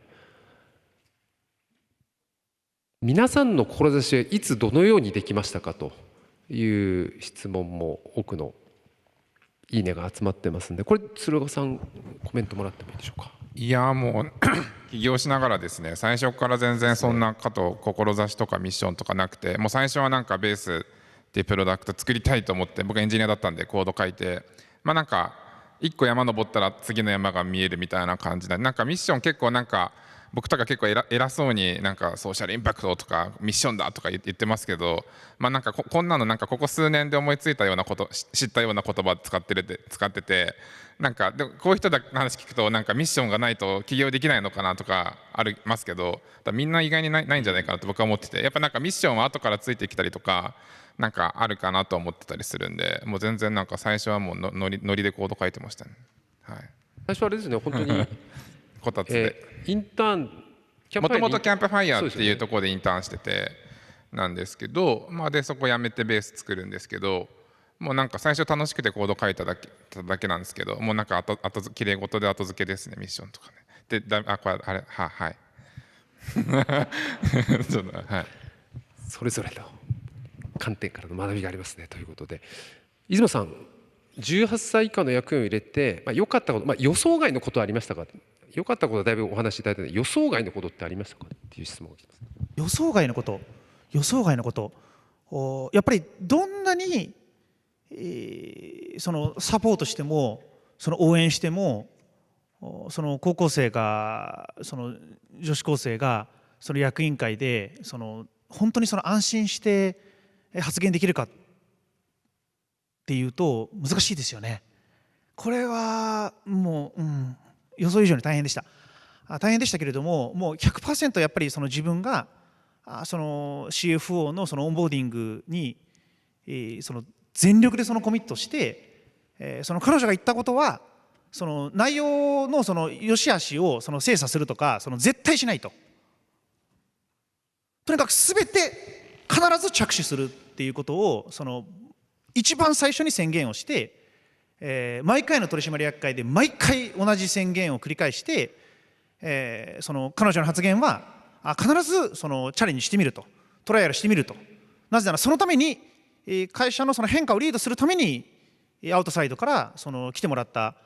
皆さんの志はいつどのようにできましたかという質問も多くのいいねが集まってますんでこれ鶴岡さんコメントもらってもいいでしょうか。いやもう起業しながらですね最初から全然そんな志とかミッションとかなくてもう最初はなんかベースでプロダクト作りたいと思って僕エンジニアだったんでコード書いてなんか一個山登ったら次の山が見えるみたいな感じでなんかミッション結構なんか僕とか結構偉そうになんかソーシャルインパクトとかミッションだとか言ってますけどなんかこんなのなんかここ数年で思いついたようなこと知ったような言葉使っててなんかでもこういう人の話聞くとなんかミッションがないと起業できないのかなとかありますけどみんな意外にないんじゃないかなと僕は思っててやっぱなんかミッションは後からついてきたりとかなんかあるかなと思ってたりするんでもう全然なんか最初はもうノリでコード書いてましたね。はい、最初はあれですね本当にこたつで、インターンもともとキャンプファイヤーっていうところでインターンしててなんですけどでそこ辞めてベース作るんですけどもうなんか最初楽しくてコード書いただけなんですけどもうなんかきれい事で後付けですねミッションとかねでこれあれはいちょっとはいそれぞれの観点からの学びがありますねということで、出雲さん18歳以下の役員を入れて、良かったこと、予想外のことはありましたか。良かったことはだいぶお話しいただいたので、予想外のことってありましたかっていう質問が来てます。予想外のこと、やっぱりどんなに、そのサポートしても、その応援しても、その高校生が、その女子高生がその役員会でその本当にその安心して発言できるかっていうと難しいですよね。これはもう、予想以上に大変でした。大変でしたけれども、もう 100% やっぱりその自分がその CFO のそのオンボーディングにその全力でそのコミットして、その彼女が言ったことはその内容のその良し悪しをその精査するとか、その絶対しないと。とにかく全て必ず着手するっていうことをその一番最初に宣言をして、毎回の取締役会で毎回同じ宣言を繰り返して、その彼女の発言は必ずそのチャレンジしてみると、トライアルしてみると。なぜならそのために会社のその変化をリードするためにアウトサイドからその来てもらった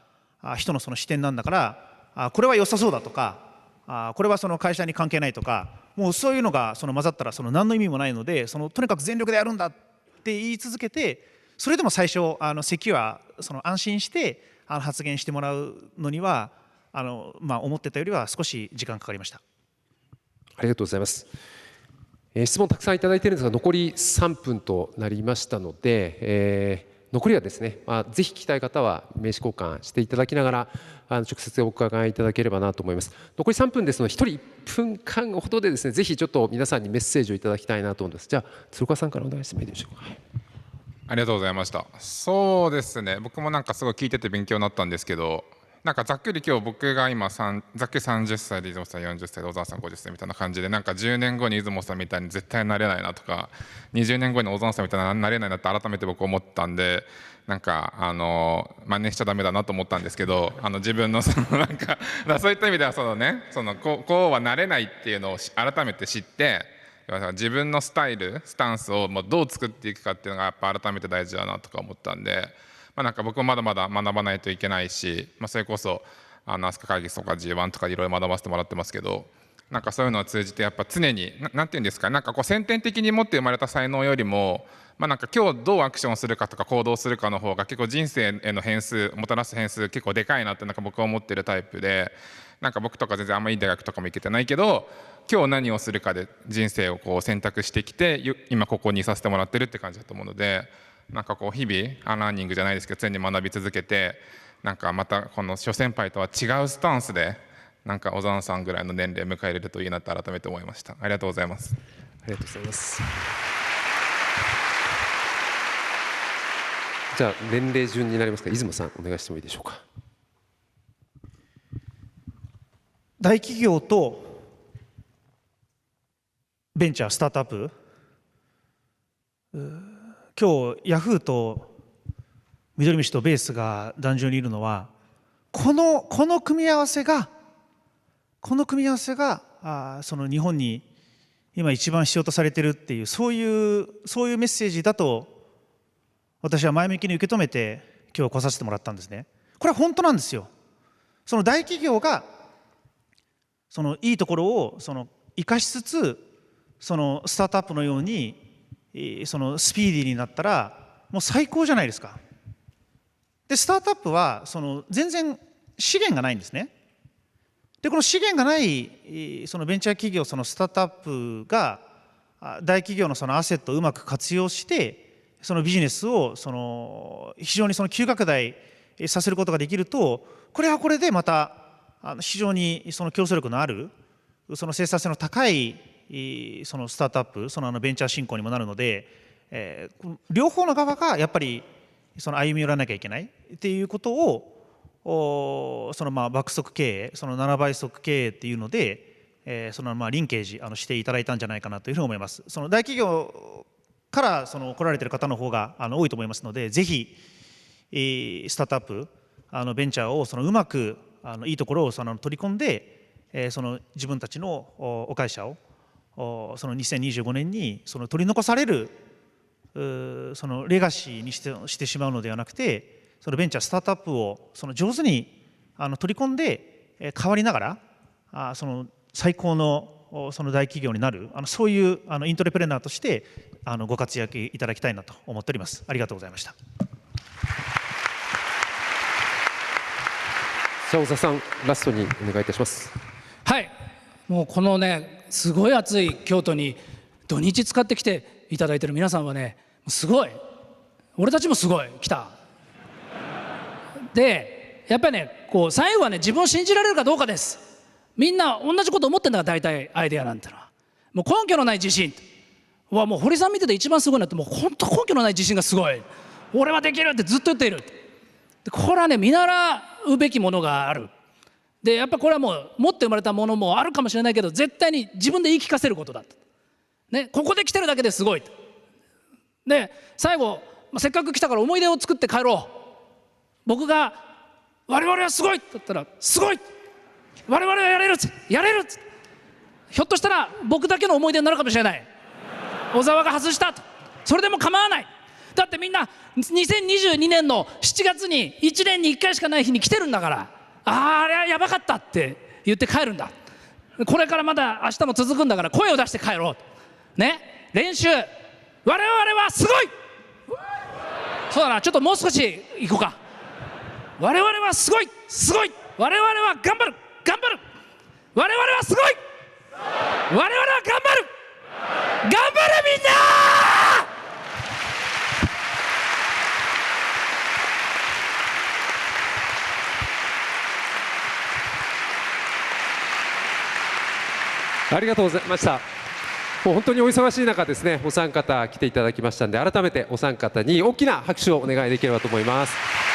人のその視点なんだから、これは良さそうだとか、これはその会社に関係ないとか、もうそういうのがその混ざったらその何の意味もないので、そのとにかく全力でやるんだって言い続けて、それでも最初セキュア、その安心して発言してもらうのには思ってたよりは少し時間かかりました。ありがとうございます。質問たくさんいただいているんですが、残り3分となりましたので、残りはですね、ぜひ聞きたい方は名刺交換していただきながら直接お伺いいただければなと思います。残り3分ですので、1人1分間ほどでですね、ぜひちょっと皆さんにメッセージをいただきたいなと思います。じゃあ鶴岡さんからお願いしてもいいでしょうか。ありがとうございました。そうですね、僕もなんかすごい聞いてて勉強になったんですけど、なんかざっくり今日僕が今ざっくり30歳で出雲さん40歳で小沢さん50歳みたいな感じで、なんか10年後に出雲さんみたいに絶対なれないなとか、20年後に小沢さんみたいになれないなって改めて僕思ったんで、なんか真似しちゃダメだなと思ったんですけど、自分のそのなんかそういった意味ではそのね、こうはなれないっていうのを改めて知って、自分のスタイルスタンスをもうどう作っていくかっていうのがやっぱ改めて大事だなとか思ったんで、なんか僕もまだまだ学ばないといけないし、それこそ飛鳥会議とか G1 とかいろいろ学ばせてもらってますけど、なんかそういうのを通じてやっぱ常になんていうんですか、なんかこう先天的に持って生まれた才能よりも、なんか今日どうアクションするかとか行動するかの方が結構人生への変数もたらす変数結構でかいなってなんか僕は思ってるタイプで、なんか僕とか全然あんまりいい大学とかも行けてないけど、今日何をするかで人生をこう選択してきて今ここにいさせてもらってるって感じだと思うので、なんかこう日々ラーニングじゃないですけど常に学び続けて、なんかまたこの諸先輩とは違うスタンスでなんか小沢さんぐらいの年齢を迎え入れるといいなって改めて思いました。ありがとうございます。ありがとうございます。じゃあ年齢順になりますか、出雲さんお願いしてもいいでしょうか。大企業とベンチャースタートアップ、今日ヤフーとミドリムシとベースが壇上にいるのはこの組み合わせがその日本に今一番必要とされているっていうそういうメッセージだと私は前向きに受け止めて今日来させてもらったんですね。これは本当なんですよ。その大企業がそのいいところをその生かしつつ、そのスタートアップのようにそのスピーディーになったらもう最高じゃないですか。でスタートアップはその全然資源がないんですね。でこの資源がないそのベンチャー企業、そのスタートアップが大企業のそのアセットをうまく活用してそのビジネスをその非常にその急拡大させることができると、これはこれでまた非常にその競争力のあるその生産性の高いそのスタートアップ、そのベンチャー振興にもなるので、両方の側がやっぱりその歩み寄らなきゃいけないっていうことをその爆速経営、その7倍速経営っていうのでそのリンケージしていただいたんじゃないかなというふうに思います。その大企業からその来られている方の方が多いと思いますので、ぜひスタートアップベンチャーをそのうまくいいところをその取り込んでその自分たちのお会社をその2025年にその取り残されるそのレガシーにしてしまうのではなくて、そのベンチャースタートアップをその上手に取り込んで変わりながらその最高のその大企業になるそういうイントレプレナーとしてご活躍いただきたいなと思っております。ありがとうございました。小沢さん、ラストにお願いいたします。はい、もうこのねすごい暑い京都に土日使ってきていただいてる皆さんはねすごい、俺たちもすごい来た。でやっぱりねこう最後はね自分を信じられるかどうかです。みんな同じこと思ってんだから大体アイデアなんてのはもう根拠のない自信はもう堀さん見てて一番すごいなって、もう本当根拠のない自信がすごい、俺はできるってずっと言っている。でこれはね見習うべきものがある。でやっぱこれはもう持って生まれたものもあるかもしれないけど絶対に自分で言い聞かせることだと、ね、ここで来てるだけですごいと。で最後、せっかく来たから思い出を作って帰ろう。僕が我々はすごいって言ったらすごい、我々はやれるやれる、ひょっとしたら僕だけの思い出になるかもしれない。小沢が外したと、それでも構わない。だってみんな2022年の7月に1年に1回しかない日に来てるんだから、あれはやばかったって言って帰るんだ。これからまだ明日も続くんだから声を出して帰ろうね。練習、我々はすごい。そうだな、ちょっともう少し行こうか。我々はすごいすごい、我々は頑張る頑張る、我々はすごい、我々は頑張る頑張れみんな。ありがとうございました。もう本当にお忙しい中ですね、お三方来ていただきましたので、改めてお三方に大きな拍手をお願いできればと思います。